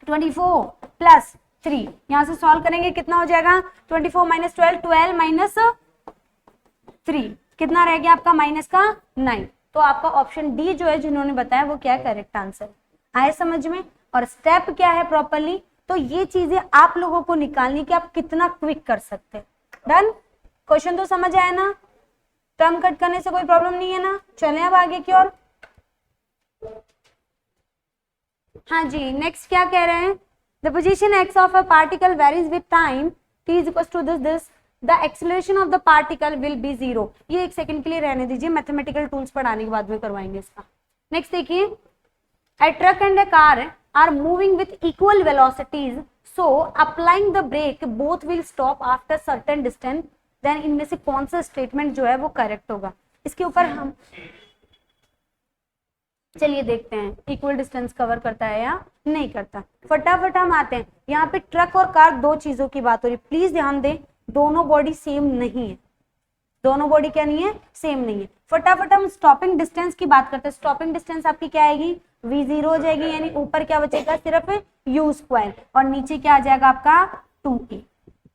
24 + 3। यहां से सॉल्व करेंगे कितना हो जाएगा, 24 - 12, 12 - 3 कितना रह गया आपका, -9। तो आपका ऑप्शन डी जो है जिन्होंने बताया वो क्या है, करेक्ट आंसर। आए समझ में। और स्टेप क्या है प्रॉपरली, तो ये चीजें आप लोगों को निकालनी कि आप कितना क्विक कर सकते हैं। डन, क्वेश्चन तो समझ आया ना, टर्म कट करने से कोई प्रॉब्लम नहीं है ना। चलें अब आगे की ओर। हाँ जी, नेक्स्ट क्या कह रहे हैं, the position x of a particle varies with time t = this the acceleration of the particle will be 0। ये एक सेकंड के लिए रहने दीजिए, मैथमेटिकल टूल्स पढ़ाने के बाद में करवाएंगे इसका। नेक्स्ट देखिए, a truck and a car are moving with equal velocities, so applying the brake both will stop after certain distance, then इनमें से कौन सा स्टेटमेंट जो है वो करेक्ट होगा। इसके ऊपर हम चलिए देखते हैं इक्वल डिस्टेंस कवर करता है या नहीं करता। फटाफट हम आते हैं। यहाँ पे ट्रक और कार दो चीजों की बात हो रही है, प्लीज ध्यान दें, दोनों बॉडी सेम नहीं है, दोनों बॉडी क्या नहीं है, सेम नहीं है। फटाफट हम स्टॉपिंग डिस्टेंस की बात करते हैं। स्टॉपिंग डिस्टेंस आपकी क्या आएगी, v0 हो जाएगी, यानी ऊपर क्या बचेगा, सिर्फ u² और नीचे क्या आ जाएगा आपका 2a।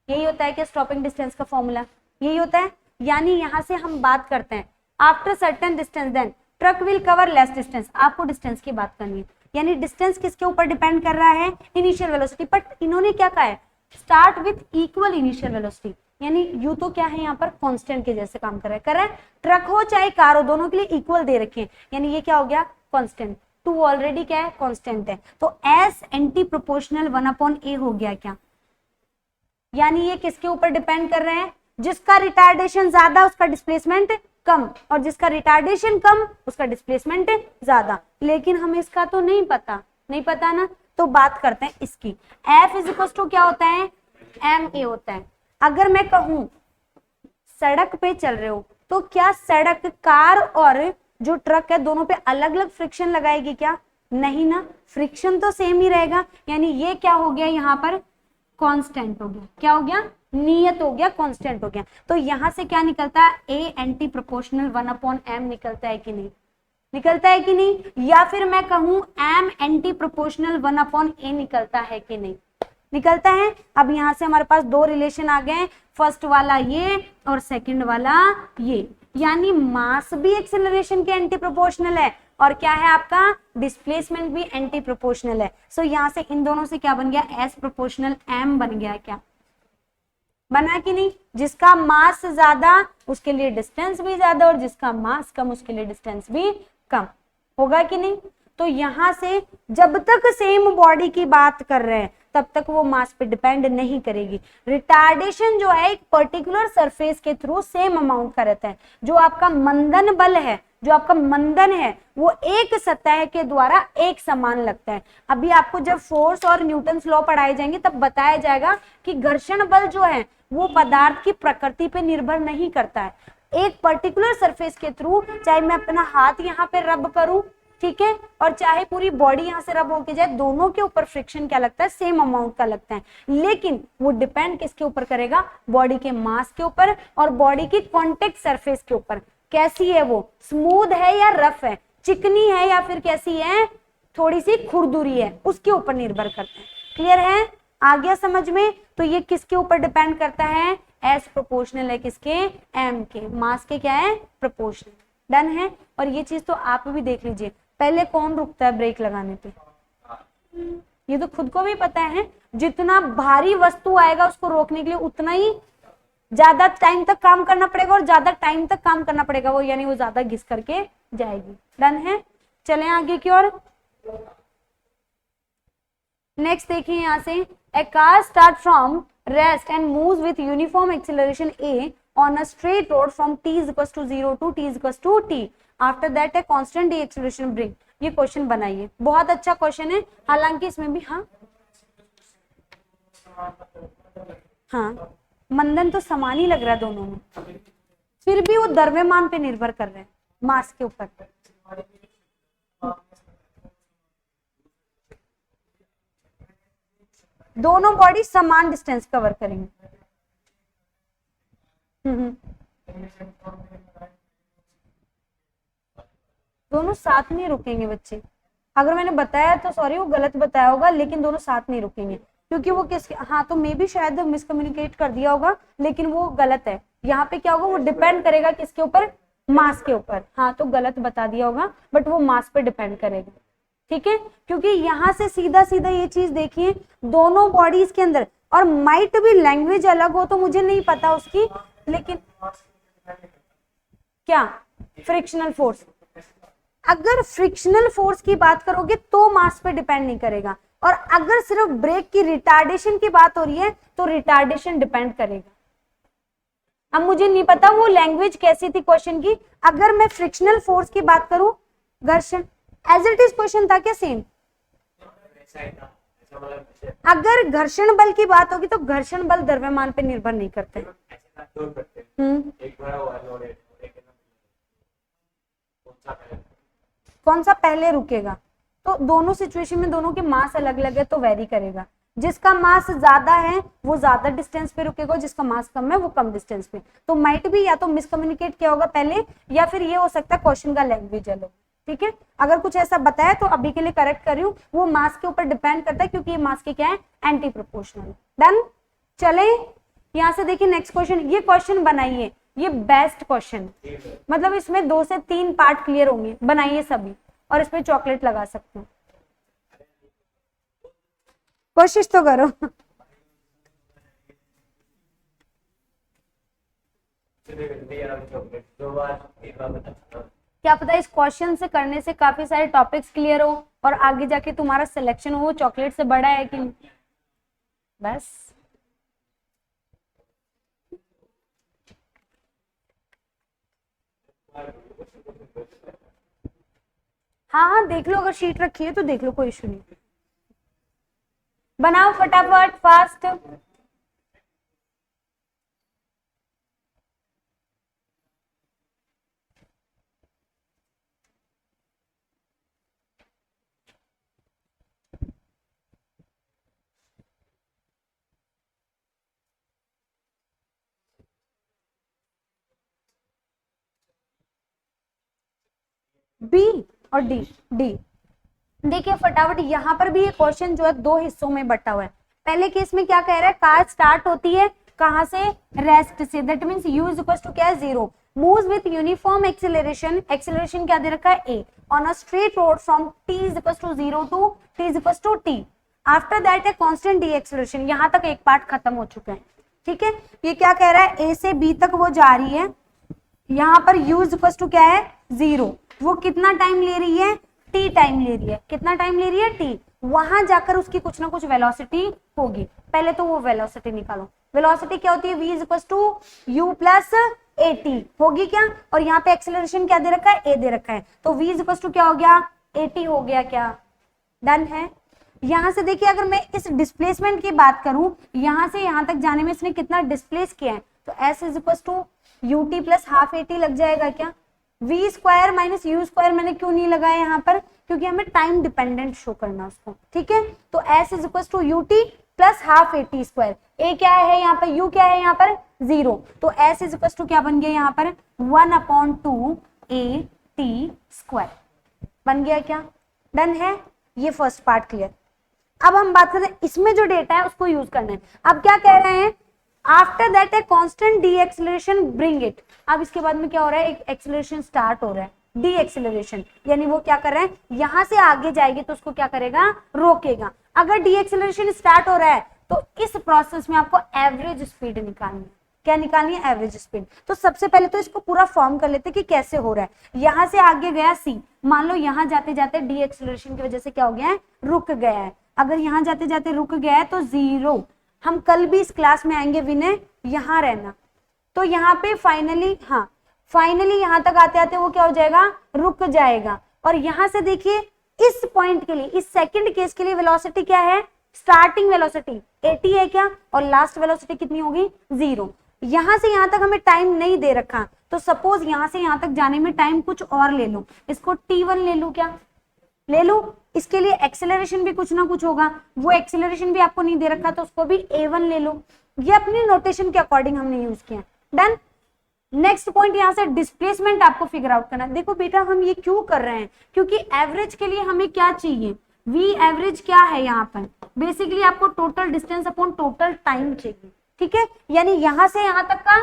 यही होता है कि स्टॉपिंग डिस्टेंस का फॉर्मूला यही होता है। यानी यहां से हम बात करते हैं after certain distance then truck will cover less distance. आपको डिस्टेंस की बात करनी है, यानी डिस्टेंस किसके ऊपर डिपेंड कर रहा है, इनिशियल वेलोसिटी। बट इन्होंने क्या कहा है, start with equal initial velocity, यानी यू तो क्या है यहाँ पर कांस्टेंट के जैसे काम कर रहा है। ट्रक हो चाहे कार हो, दोनों के लिए इक्वल दे रखे हैं, यानी ये क्या हो गया, कांस्टेंट। 2 ऑलरेडी क्या है, कांस्टेंट है, तो एस एंटी प्रोपोर्शनल 1/a हो गया क्या, यानी ये किसके ऊपर डिपेंड कर रहे हैं, जिसका रिटार्डेशन ज्यादा उसका डिस्प्लेसमेंट कम, और जिसका रिटार्डेशन कम उसका डिस्प्लेसमेंट ज्यादा। लेकिन हमें इसका तो नहीं पता ना, तो बात करते हैं इसकी। F इज इक्वल टू क्या होता है, ma होता है। अगर मैं कहूं सड़क पे चल रहे हो, तो क्या सड़क कार और जो ट्रक है दोनों पे अलग अलग फ्रिक्शन लगाएगी क्या, नहीं ना, फ्रिक्शन तो सेम ही रहेगा। यानी ये क्या हो गया, यहाँ पर कांस्टेंट हो गया, क्या हो गया, नियत हो गया, कांस्टेंट हो गया। तो यहां से क्या निकलता है, a एंटी प्रोपोर्शनल 1/m निकलता है कि नहीं, निकलता है कि नहीं। या फिर मैं कहूं m एंटी प्रोपोर्शनल 1/a निकलता है कि नहीं, निकलता है। अब यहां से हमारे पास दो रिलेशन आ गए, फर्स्ट वाला ये और सेकंड वाला ये, यानी मास भी एक्सेलरेशन के एंटी प्रोपोर्शनल है और क्या है आपका डिस्प्लेसमेंट भी एंटी प्रोपोर्शनल है। सो यहां से इन दोनों से क्या बन गया, एस प्रोपोर्शनल m बन गया, क्या बना कि नहीं। जिसका मास ज्यादा उसके लिए डिस्टेंस भी ज्यादा और जिसका मास कम उसके लिए डिस्टेंस भी कम होगा कि नहीं। तो यहां से जब तक सेम बॉडी की बात कर रहे हैं तब तक वो मास पे डिपेंड नहीं करेगी। रिटार्डेशन जो है एक पर्टिकुलर सरफेस के थ्रू सेम अमाउंट का रहता है। जो आपका मंदन बल है, जो आपका मंदन है वो एक सतह के द्वारा एक समान लगता है। अभी आपको जब फोर्स और न्यूटन्स लॉ पढ़ाए जाएंगे तब बताया जाएगा कि घर्षण बल जो है वो पदार्थ की प्रकृति पे निर्भर नहीं करता है। एक पर्टिकुलर सरफेस के थ्रू, चाहे मैं अपना हाथ यहाँ पे रब करूं, ठीक है, और चाहे पूरी बॉडी यहाँ से रब होके जाए, दोनों के ऊपर फ्रिक्शन क्या लगता है, सेम अमाउंट का लगता है। लेकिन वो डिपेंड किसके ऊपर करेगा, बॉडी के मास के ऊपर और बॉडी की कॉन्टेक्ट सरफेस के ऊपर। कैसी है वो, स्मूथ है या रफ है, चिकनी है या फिर कैसी है, थोड़ी सी खुरदुरी है, उसके ऊपर निर्भर करता है। क्लियर है, आ गया समझ में। तो ये किसके ऊपर डिपेंड करता है, एस प्रोपोर्शनल है किसके, एम के, मास के क्या है, प्रोपोर्शनल। डन है। और ये चीज तो आप भी देख लीजिए, पहले कौन रुकता है ब्रेक लगाने पे, ये तो खुद को भी पता है। जितना भारी वस्तु आएगा उसको रोकने के लिए उतना ही ज्यादा टाइम तक काम करना पड़ेगा और ज्यादा टाइम तक काम करना पड़ेगा वो, यानी वो ज्यादा घिस करके जाएगी। डन है, चलें आगे की ओर। नेक्स्ट देखिए यहां से, a car start from rest and moves with uniform acceleration a on a straight road from t is equals to 0 to t is equals to t. After that a constant deceleration bring. ये question बनाइए, बहुत अच्छा question है। हालांकि इसमें भी हाँ मंदन तो समान ही लग रहा है दोनों में, फिर भी वो द्रव्यमान पे निर्भर कर रहे हैं, मास के ऊपर। दोनों बॉडी समान डिस्टेंस कवर करेंगे। दोनों साथ नहीं रुकेंगे बच्चे, अगर मैंने बताया तो सॉरी, वो गलत बताया होगा, लेकिन दोनों साथ नहीं रुकेंगे क्योंकि वो किस, हाँ तो मे भी शायद मिसकम्युनिकेट कर दिया होगा, लेकिन वो गलत है। यहाँ पे क्या होगा, वो डिपेंड करेगा किसके ऊपर, मास के ऊपर। हाँ तो गलत बता दिया होगा, बट वो मास पे डिपेंड करेगा, ठीक है। क्योंकि यहां से सीधा सीधा ये चीज देखिए, दोनों बॉडीज के अंदर, और माइट भी लैंग्वेज अलग हो तो मुझे नहीं पता उसकी, लेकिन क्या फ्रिक्शनल फोर्स, अगर फ्रिक्शनल फोर्स की बात करोगे तो मास पे डिपेंड नहीं करेगा, और अगर सिर्फ ब्रेक की रिटार्डेशन की बात हो रही है तो रिटार्डेशन डिपेंड करेगा। अब मुझे नहीं पता वो लैंग्वेज कैसी थी क्वेश्चन की। अगर मैं फ्रिक्शनल फोर्स की बात करूं, घर्षण एज इट इज क्वेश्चन था क्या, सेम। अगर घर्षण बल की बात होगी तो घर्षण बल द्रव्यमान पे निर्भर नहीं करते। कौन सा पहले रुकेगा। तो दोनों सिचुएशन में दोनों के मास अलग अलग है तो वेरी करेगा। जिसका मास ज्यादा है वो ज्यादा डिस्टेंस पे रुकेगा, जिसका मास कम है वो कम डिस्टेंस पे। तो माइट भी या तो मिसकम्युनिकेट किया होगा पहले, या फिर ये हो सकता है क्वेश्चन का लैंग्वेज अलग। ठीक है, अगर कुछ ऐसा बताया तो अभी के लिए करेक्ट कर रही हूँ, वो मास के ऊपर डिपेंड करता है क्योंकि ये मास के क्या है, एंटी प्रोपोर्शनल। डन, चले यहाँ से देखिए नेक्स्ट क्वेश्चन। ये क्वेश्चन बनाइए, ये बेस्ट क्वेश्चन, मतलब इसमें 2 से 3 पार्ट क्लियर होंगे, बनाइए सभी और इस पे चॉकलेट लगा सकते हैं, कोशिश तो करो। क्या पता इस क्वेश्चन से करने से काफी सारे टॉपिक्स क्लियर हो और आगे जाके तुम्हारा सिलेक्शन हो चॉकलेट से बड़ा है कि नहीं। बस हाँ हाँ देख लो, अगर शीट रखी है तो देख लो, कोई इशू नहीं। बनाओ फटाफट, फास्ट। बी और डी, डी देखिए फटाफट। यहाँ पर भी ये क्वेश्चन जो है 2 हिस्सों में बटा हुआ है। पहले केस में क्या कह रहा है, कार स्टार्ट होती है कहां से, रेस्ट से, that means u is equal to क्या है 0, moves with uniform acceleration, acceleration क्या दे रखा है a, on a straight road from t is equal to 0 to t is equal to t, after that a constant d acceleration. यहाँ तक एक part खत्म हो चुका है। ठीक है, ये क्या कह रहा है, a से b तक वो जा रही है, यहाँ पर u इज इक्वल टू क्या है 0, वो कितना टाइम ले रही है, t टाइम ले रही है। कितना टाइम ले रही है, t। वहां जाकर उसकी कुछ ना कुछ वेलोसिटी होगी, पहले तो वो वेलोसिटी निकालो। वेलोसिटी क्या होती है, v is equal to u plus at होगी क्या, और यहाँ पे एक्सेलरेशन क्या दे रखा है, a दे रखा है, तो v इज इक्वल टू क्या हो गया, at हो गया। क्या डन है। यहां से देखिए अगर मैं इस डिस्प्लेसमेंट की बात करूं, यहां से यहां तक जाने में इसने कितना डिस्प्लेस किया है, तो s is equal to ut plus half at लग जाएगा क्या। v square minus u square मैंने क्यों नहीं लगाया यहाँ पर, क्योंकि हमें टाइम डिपेंडेंट शो करना उसको। ठीक है, तो s is equal to ut plus half at square, a क्या है यहाँ पर, u क्या है यहाँ पर 0, तो s इज इक्वल टू क्या बन गया यहाँ पर 1/2 at स्क्वायर बन गया। क्या डन है, ये फर्स्ट पार्ट क्लियर। अब हम बात करते हैं इसमें जो डेटा है उसको यूज करना है। अब क्या कह रहे हैं, after that a constant D acceleration bring it. अब इसके बाद में क्या हो रहा है, एक एक्सेलरेशन स्टार्ट हो रहा है, डी एक्सेलरेशन, यानी वो क्या कर रहा है, यहां से आगे जाएगी तो उसको क्या करेगा, रोकेगा। अगर डी एक्सेलरेशन स्टार्ट हो रहा है तो इस प्रोसेस में आपको एवरेज स्पीड निकालनी है। क्या निकालनी है, एवरेज स्पीड। तो सबसे पहले तो इसको पूरा फॉर्म कर लेते कि कैसे हो रहा है। यहां से आगे गया सी, मान लो यहां जाते जाते डी एक्सेलरेशन की वजह से क्या हो गया है, रुक गया है। अगर यहां जाते जाते रुक गया है तो 0, हम कल भी इस क्लास में आएंगे, विनय यहां रहना। तो यहाँ पे फाइनली, हाँ फाइनली यहां तक आते आते वो क्या हो जाएगा, रुक जाएगा। और यहां से देखिए इस पॉइंट के लिए, इस सेकंड केस के लिए वेलोसिटी क्या है, स्टार्टिंग वेलोसिटी 80 है क्या, और लास्ट वेलोसिटी कितनी होगी 0। यहां से यहां तक हमें टाइम नहीं दे रखा, तो सपोज यहां से यहां तक जाने में टाइम कुछ और ले लो, इसको t1 ले लू, क्या ले लो। इसके लिए एक्सेलरेशन भी कुछ ना कुछ होगा, वो एक्सेलरेशन भी आपको नहीं दे रखा तो उसको भी a1 ले लो। ये अपनी नोटेशन के अकॉर्डिंग हमने यूज किया। डन। नेक्स्ट पॉइंट, यहां से डिस्प्लेसमेंट आपको फिगर आउट करना। देखो बेटा हम ये क्यों कर रहे हैं, क्योंकि एवरेज के लिए हमें क्या चाहिए, v एवरेज क्या है यहाँ पर, बेसिकली आपको total distance upon total time चाहिए। ठीक है, यानी यहां से यहां तक का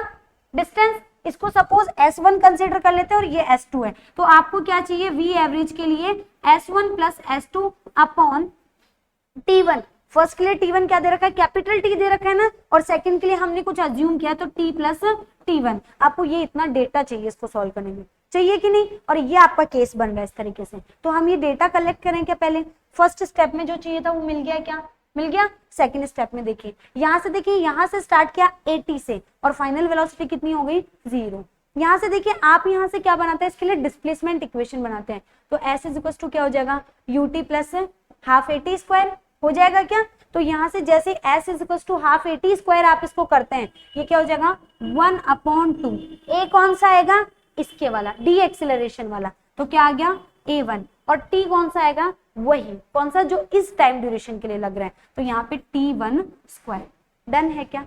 डिस्टेंस, इसको सपोज S1 कंसीडर कर लेते हैं और ये S2 है, तो आपको क्या चाहिए, v एवरेज के लिए S1 plus S2 upon T1। First के लिए T1 क्या दे रखा है, कैपिटल T दे रखा है ना, और सेकंड के लिए हमने कुछ अज्यूम किया तो T प्लस T1। आपको ये इतना डेटा चाहिए इसको सॉल्व करने में, चाहिए कि नहीं, और ये आपका केस बन रहा है इस तरीके से। तो हम ये डेटा कलेक्ट करें क्या, पहले फर्स्ट स्टेप में जो चाहिए था वो मिल गया, क्या मिल गया। सेकंड स्टेप में देखिए, यहां से देखिए, यहां से स्टार्ट किया 80 से और फाइनल वेलोसिटी कितनी हो गई 0। यहां से देखिए आप यहां से क्या बनाते हैं, इसके लिए डिस्प्लेसमेंट इक्वेशन बनाते हैं। तो s इज इक्वल टू क्या हो जाएगा, ut plus half at square हो जाएगा क्या। तो यहां से जैसे s is equal to half at square आप इसको करते हैं, ये क्या हो जाएगा 1/2। a कौन सा आएगा, इसके वाला डी एक्सेलरेशन वाला, तो क्या आ गया A1 और t कौन सा आएगा, वही कौन सा जो इस टाइम ड्यूरेशन के लिए लग रहा है, तो यहाँ पे t1 स्क्वायर। डन है क्या,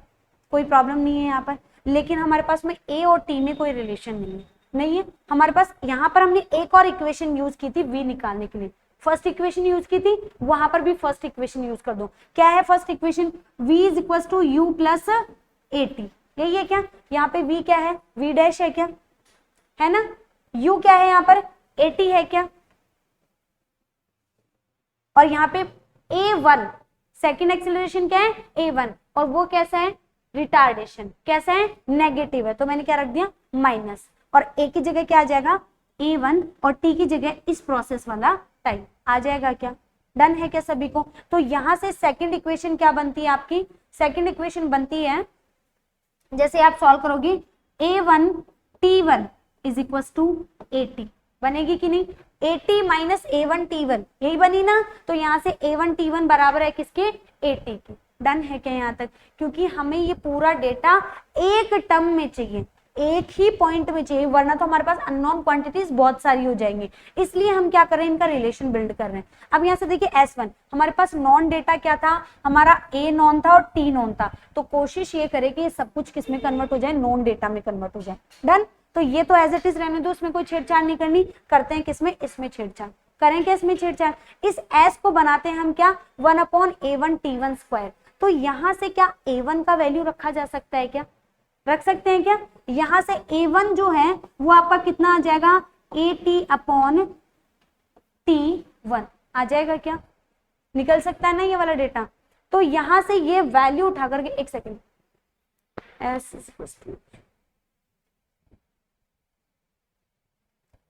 कोई प्रॉब्लम नहीं है यहाँ पर। लेकिन हमारे पास में a और t में कोई रिलेशन नहीं है हमारे पास। यहाँ पर हमने एक और इक्वेशन यूज की थी v निकालने के लिए, फर्स्ट इक्वेशन यूज की थी, वहां पर भी फर्स्ट इक्वेशन यूज कर दो। क्या है first equation, v is equal to u plus at, यही है क्या। यहाँ पे v क्या है, v डैश है क्या, है ना, u क्या है यहाँ पर, at है क्या, और यहाँ पे a1 सेकेंड एक्सेलरेशन क्या है, a1, और वो कैसा है, रिटार्डेशन कैसा है, नेगेटिव है, तो मैंने क्या रख दिया, माइनस, और a की जगह क्या आ जाएगा, a1, और t की जगह इस प्रोसेस वाला टाइम आ जाएगा क्या। डन है क्या सभी को। तो यहां से सेकंड इक्वेशन क्या बनती है आपकी, सेकंड इक्वेशन बनती है, जैसे आप सॉल्व करोगे, a1 t1 is equal to 80, बनेगी कि नहीं, 80 माइनस a1 t1, यही बनी ना। तो यहाँ से a1 t1 बराबर है किसके, 80 की। डन है क्या यहाँ तक, क्योंकि हमें ये पूरा डेटा एक टर्म में चाहिए, एक ही पॉइंट में चाहिए, वरना तो हमारे पास अननोन क्वांटिटीज बहुत सारी हो जाएंगी। इसलिए हम क्या कर रहे हैं, इनका रिलेशन बिल्ड कर रहे हैं। अब यहाँ से देखिए S1 हमारे पास नॉन डेटा क्या था, हमारा A नॉन था और T नॉन था, तो कोशिश ये करें कि ये सब कुछ किस में कन्वर्ट हो जाए, नॉन डेटा में कन्वर्ट हो जाए। डन, तो ये तो एज इट इज रहने दो, उसमें कोई छेड़छाड़ नहीं करनी, करते हैं किसमें, इसमें छेड़छाड़ करें क्या, इसमें छेड़छाड़। इस S को बनाते हैं हम क्या, 1/A1 T1 स्क्वायर। तो यहाँ से क्या A1 का वैल्यू रखा जा सकता है क्या, रख सकते हैं क्या। यहां से A1 जो है वो आपका कितना आ जाएगा, AT/T1 आ जाएगा क्या, निकल सकता है ना ये वाला डेटा। तो यहां से ये वैल्यू उठा करके, एक सेकेंड,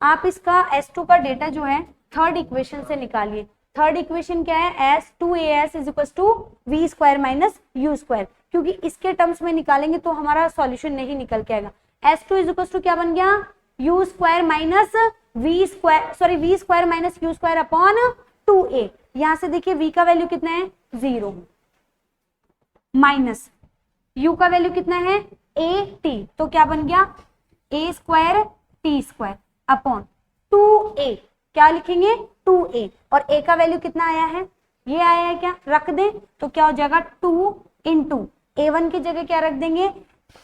आप इसका S2 का डेटा जो है थर्ड इक्वेशन से निकालिए। थर्ड इक्वेशन क्या है, S2AS is equal to v square minus u square, क्योंकि इसके टर्म्स में निकालेंगे तो हमारा सॉल्यूशन नहीं निकल के आएगा। S2 इज इक्वल टू क्या बन गया, u square minus v square, sorry v square minus u square upon 2a। यहां से देखिए v का वैल्यू कितना है, 0, माइनस u का वैल्यू कितना है, at, तो क्या बन गया, a square t square upon 2a, क्या लिखेंगे, 2a, और a का वैल्यू कितना आया है, ये आया है क्या, रख दें तो क्या हो जाएगा, 2 इंटू a1 की जगह क्या रख देंगे,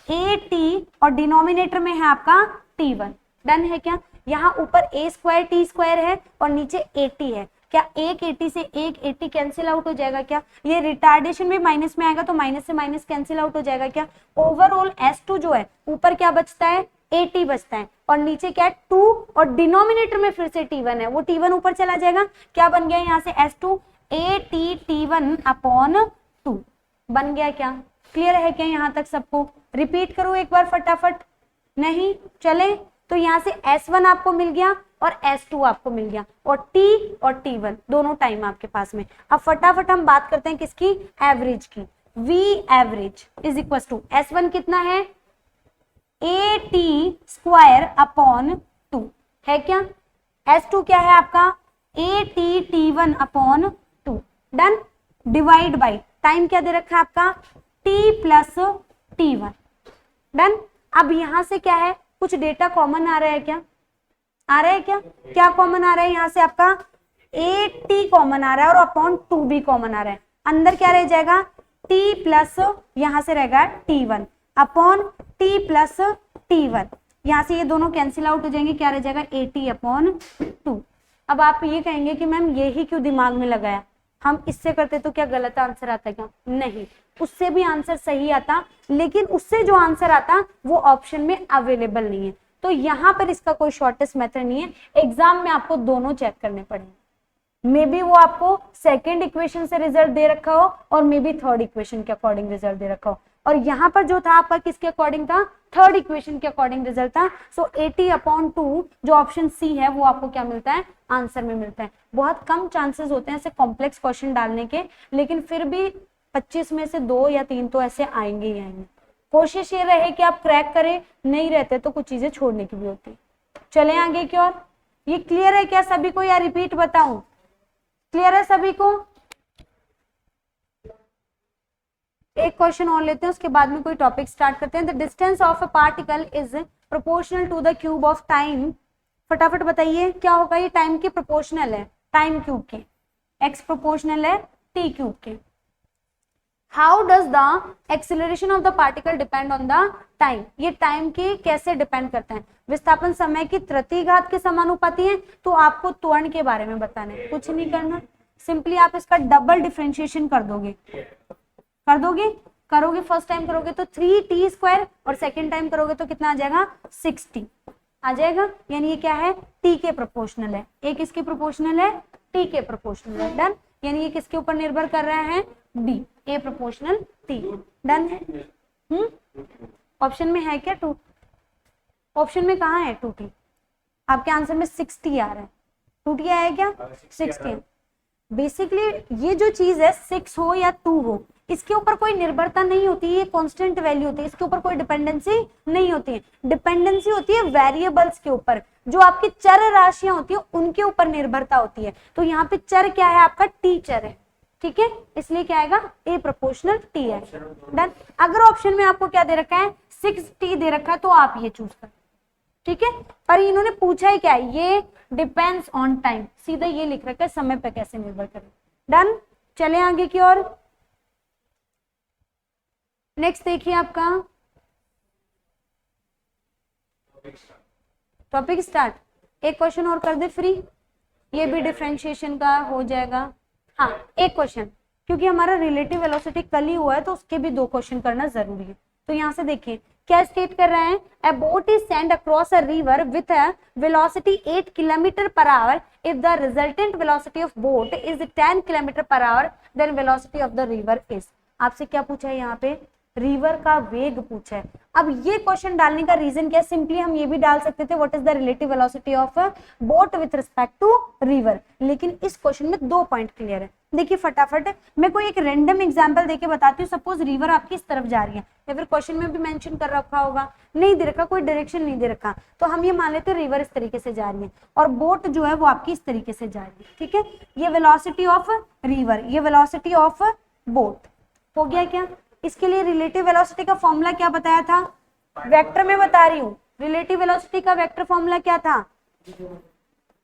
at, और डिनोमिनेटर में है आपका t1। डन है क्या, यहाँ ऊपर a स्क्वायर t स्क्वायर है और नीचे at है, क्या एक 80 से एक 80 कैंसिल आउट हो जाएगा क्या, ये रिटार्डेशन में माइनस में आएगा तो माइनस से माइनस कैंसिल आउट हो जाएगा क्या। ओवरऑल S2 जो है ऊपर क्या बचता है, 80 बचता है, और नीचे क्या है 2, और डिनोमिनेटर में फिर से t1 है, वो t1 ऊपर चला जाएगा, क्या बन गया यहाँ से S2 AT/T1 अपॉन 2 बन गया क्या। क्लियर है क्या यहाँ तक सबको, रिपीट करो एक बार फटाफट, नहीं चले। तो यहाँ से S1 आपको मिल गया और S2 आपको मिल गया, और T और T1 दोनों टाइम आपके पास में। अब फटाफट हम बात करते हैं किसकी, एवरेज की। V average is equal to S1 कितना है, AT स्क्वायर अपॉन 2 है क्या, S2 क्या है आपका, AT/T1 upon 2। Done, divide by time क्या दे रखा है आपका, T प्लस T1। डन, अब यहां से क्या है, कुछ डेटा कॉमन आ रहा है क्या, आ रहा है क्या, क्या कॉमन आ रहा है, यहाँ से आपका AT कॉमन आ रहा है और अपॉन 2 भी कॉमन आ रहा है, अंदर क्या रह जाएगा, T प्लस यहाँ से रहेगा T1 upon T plus T1, यहाँ से ये दोनों कैंसिल आउट हो जाएंगे, क्या रह जाएगा, AT अपॉन 2। अब आप ये कहेंगे कि मैम यही क्यों दिमाग में लगाया, हम इससे करते तो क्या गलत आंसर आता क्या, नहीं, उससे भी आंसर सही आता, लेकिन उससे जो आंसर आता वो ऑप्शन में अवेलेबल नहीं है, तो यहाँ पर इसका कोई शॉर्टेस्ट मेथड नहीं है। एग्जाम में आपको दोनों चेक करने पड़ेंगे, मे बी वो आपको सेकेंड इक्वेशन से रिजल्ट दे रखा हो और मे बी थर्ड इक्वेशन के अकॉर्डिंग रिजल्ट दे रखा हो, और यहाँ पर जो था आपका किसके अकॉर्डिंग था, थर्ड इक्वेशन के अकॉर्डिंग रिजल्ट था। सो 80/2 जो ऑप्शन सी है वो आपको क्या मिलता है, आंसर में मिलता है। बहुत कम चांसेस होते हैं ऐसे कॉम्प्लेक्स क्वेश्चन डालने के, लेकिन फिर भी 25 में से 2 या 3 तो ऐसे आएंगे ही आएंगे। कोशिश ये रहे कि आप क्रैक करें, नहीं रहते तो कुछ चीजें छोड़ने की भी होती। चले आगे की ओर, ये क्लियर है क्या सभी को, या रिपीट बताऊं, क्लियर है सभी को। एक क्वेश्चन और लेते हैं, उसके बाद में कोई टॉपिक स्टार्ट करते हैं। The distance of a particle is proportional to the cube of time फटाफट बताइए क्या होगा, ये टाइम के प्रोपोर्शनल है, टाइम क्यूब के, x प्रोपोर्शनल है t क्यूब के। How does the acceleration of the particle depend on the time, ये टाइम के कैसे डिपेंड करता है, विस्थापन समय की तृतीय घात के समानुपाती है। तो आपको त्वरण के बारे में बताना है, कुछ नहीं करना, सिंपली आप इसका डबल डिफरेंशिएशन कर दोगे, करोगे फर्स्ट टाइम करोगे तो 3t स्क्वायर और सेकेंड टाइम करोगे तो कितना आ जाएगा 6t आ जाएगा, यानी ये क्या है t के प्रोपोर्शनल है, एक किसके प्रोपोर्शनल है t के प्रोपोर्शनल है, डन। यानी ये किसके ऊपर निर्भर कर रहा है b, a proportional t, done है। ऑप्शन में है क्या 2, ऑप्शन में कहाँ है 2t, आपके आंसर में 6t आ रहा है, 2t आया क्या 6t। बेसिकली ये जो चीज है 6 हो या 2 हो, इसके ऊपर कोई निर्भरता नहीं होती है, ये कांस्टेंट वैल्यू होती है, इसके ऊपर कोई डिपेंडेंसी नहीं होती है। डिपेंडेंसी होती है वेरिएबल्स के ऊपर, जो आपकी चर राशियां होती है उनके ऊपर निर्भरता होती है। तो यहाँ पे चर क्या है आपका टी चर है, ठीक है, इसलिए क्या आएगा ए प्रोपोर्शनल टी है, डन। अगर ऑप्शन में आपको क्या दे रखा है 6t दे रखा है तो आप ये चूज कर, ठीक है, पर इन्होंने पूछा ही क्या है, ये डिपेंड्स ऑन टाइम, सीधा ये लिख रखा है समय पे कैसे निर्भर करे, डन। चले आगे की ओर, नेक्स्ट देखिए आपका टॉपिक स्टार्ट, एक क्वेश्चन और कर दे फ्री, ये भी डिफरेंशिएशन का हो जाएगा। हाँ एक क्वेश्चन, क्योंकि हमारा रिलेटिव वेलोसिटी कल ही हुआ है तो उसके भी 2 क्वेश्चन करना जरूरी है। तो यहाँ से देखिए क्या स्टेट कर रहा है, a boat is send across a river with a velocity 8 kilometre per hour, if the resultant velocity of boat is 10 kilometre per hour, then velocity of the river is. आपसे क्या पूछा है यहाँ पे, रिवर का वेग पूछा है। अब ये क्वेश्चन डालने का रीजन क्या है, सिंपली हम ये भी डाल सकते थे what is the relative velocity of boat with respect to river, लेकिन इस क्वेश्चन में 2 पॉइंट क्लियर है। देखिए फटाफट मैं कोई एक रैंडम एग्जांपल देके बताती हूँ, सपोज रिवर आपकी इस तरफ जा रही है, या फिर क्वेश्चन में भी मेंशन कर रखा होगा, नहीं दे रखा, कोई डायरेक्शन नहीं दे रखा, तो हम ये मान लेते हैं रिवर इस तरीके से जा रही है और बोट जो है वो आपकी इस तरीके से जा रही है, ठीक है। ये वेलोसिटी ऑफ रिवर, ये वेलोसिटी ऑफ बोट हो गया क्या। इसके लिए रिलेटिव वेलोसिटी का फॉर्मूला क्या बताया था, वेक्टर में बता रही हूँ, रिलेटिव वेलोसिटी का वेक्टर फॉर्मूला क्या था,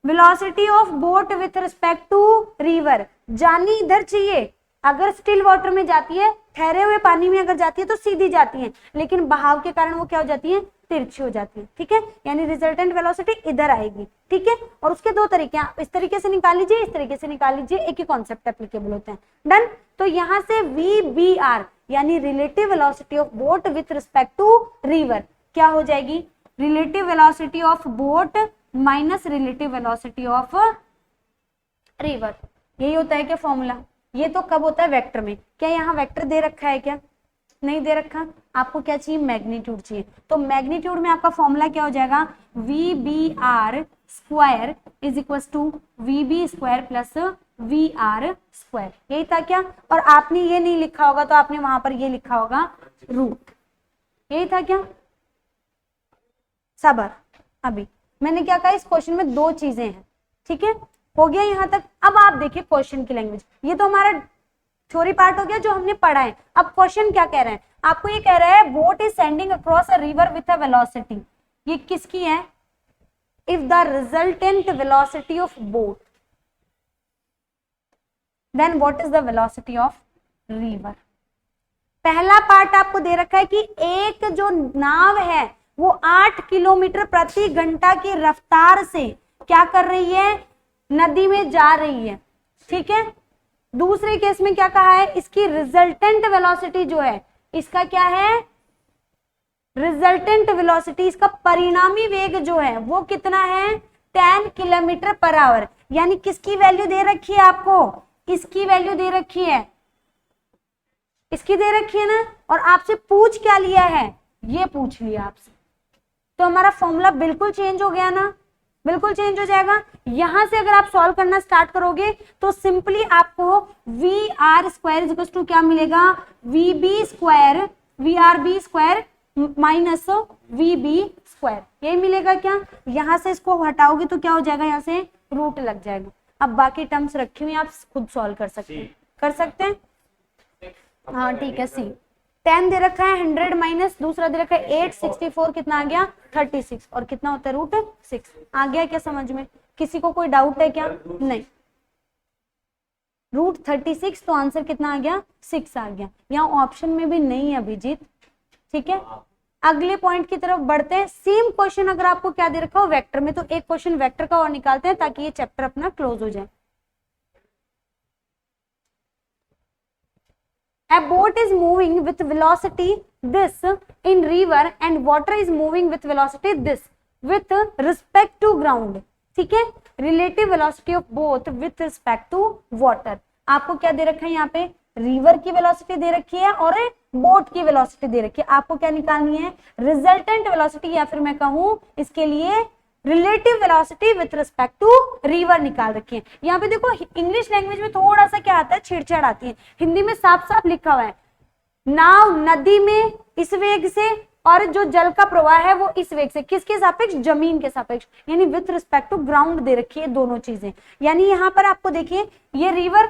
velocity of boat with respect to river, जानी इधर चाहिए, अगर स्टिल वाटर में जाती है, ठहरे हुए पानी में अगर जाती है तो सीधी जाती है, लेकिन बहाव के कारण वो क्या हो जाती है, तिरछी हो जाती है, ठीक है, यानी रिजल्टेंट वेलोसिटी इधर आएगी, ठीक है। और उसके 2 तरीके हैं, इस तरीके से निकाल लीजिए, इस तरीके से निकाल लीजिए, एक ही कॉन्सेप्ट एप्लीकेबल होते हैं, डन। तो यहाँ से VBR यानी relative velocity of boat with respect to river क्या हो जाएगी, relative velocity of boat minus relative velocity of river, यही होता है क्या फॉर्मूला। ये तो कब होता है वेक्टर में, क्या यहाँ वेक्टर दे रखा है क्या, नहीं दे रखा, आपको क्या चाहिए मैग्नीट्यूड चाहिए, तो मैग्नीट्यूड में आपका फॉर्मूला क्या हो जाएगा, VBR square is equal to VB square plus VR square, यही था क्या। और आपने ये नहीं लिखा होगा तो आपने वहां पर ये लिखा होगा रूट, यही था क्या। सबर, अभी मैंने क्या कहा, इस क्वेश्चन में 2 चीजें हैं, ठीक है, हो गया यहाँ तक। अब आप देखिए क्वेश्चन की लैंग्वेज, ये तो हमारा थ्योरी पार्ट हो गया जो हमने पढ़ा है। अब क्वेश्चन क्या कह रहे हैं, आपको ये कह रहा है boat is sending across a river with a velocity, ये किसकी है, if the resultant velocity of boat then what is the velocity of river. पहला पार्ट आपको दे रखा है कि एक जो नाव है वो 8 किलोमीटर प्रति घंटा की रफ्तार से क्या कर रही है, नदी में जा रही है, ठीक है। दूसरे केस में क्या कहा है, इसकी रिजल्टेंट वेलोसिटी जो है, इसका क्या है, रिजल्टेंट वेलोसिटी, इसका परिणामी वेग जो है वो कितना है 10 किलोमीटर पर आवर, यानी किसकी वैल्यू दे रखी है आपको, इसकी वैल्यू दे रखी है, इसकी दे रखी है ना, और आपसे पूछ क्या लिया है, ये पूछ लिया आपसे, तो हमारा फॉर्मूला बिल्कुल चेंज हो गया ना, बिल्कुल चेंज हो जाएगा। यहां से अगर आप सॉल्व करना स्टार्ट करोगे तो सिंपली आपको VR square is equal to क्या मिलेगा, VB square VRB square minus VB square, यही मिलेगा क्या। यहां से इसको हटाओगे तो क्या हो जाएगा, यहाँ से रूट लग जाएगा। अब बाकी टर्म्स रखी हुई आप खुद सॉल्व कर सकते हैं, कर सकते हैं, हाँ ठीक है। सी 10 दे रखा है 100 माइनस दूसरा दे रखा है 8, 64 कितना आ गया 36 और कितना होता है √6। आ गया क्या समझ में? किसी को कोई डाउट है क्या? नहीं, √36 तो आंसर कितना आ गया 6 आ गया। यहाँ ऑप्शन में भी नहीं है अभिजीत, ठीक है। अगले पॉइंट की तरफ बढ़ते हैं। सेम क्वेश्चन अगर आपको क्या दे रखा हो वेक्टर में, तो एक क्वेश्चन वेक्टर का और निकालते हैं ताकि ये चैप्टर अपना क्लोज हो जाए। A boat is moving with velocity this in river and water is moving with velocity this with respect to ground, ठीक है। relative velocity of both with respect to water। आपको क्या दे रखा है यहाँ पे? रिवर की वेलोसिटी दे रखी है और बोट की वेलोसिटी दे रखी है। आपको क्या निकालनी है? रिजल्टेंट वेलोसिटी, या फिर मैं कहूं इसके लिए relative velocity with respect to river निकाल रखी है। यहाँ पे देखो इंग्लिश लैंग्वेज में थोड़ा सा क्या आता है, छेड़छाड़ आती है। हिंदी में साफ साफ लिखा हुआ है नाव नदी में इस वेग से और जो जल का प्रवाह है वो इस वेग से। किसके सापेक्ष? जमीन के सापेक्ष, यानी विथ रिस्पेक्ट टू ग्राउंड दे रखी है दोनों चीजें। यानी यहाँ पर आपको देखिए ये रिवर,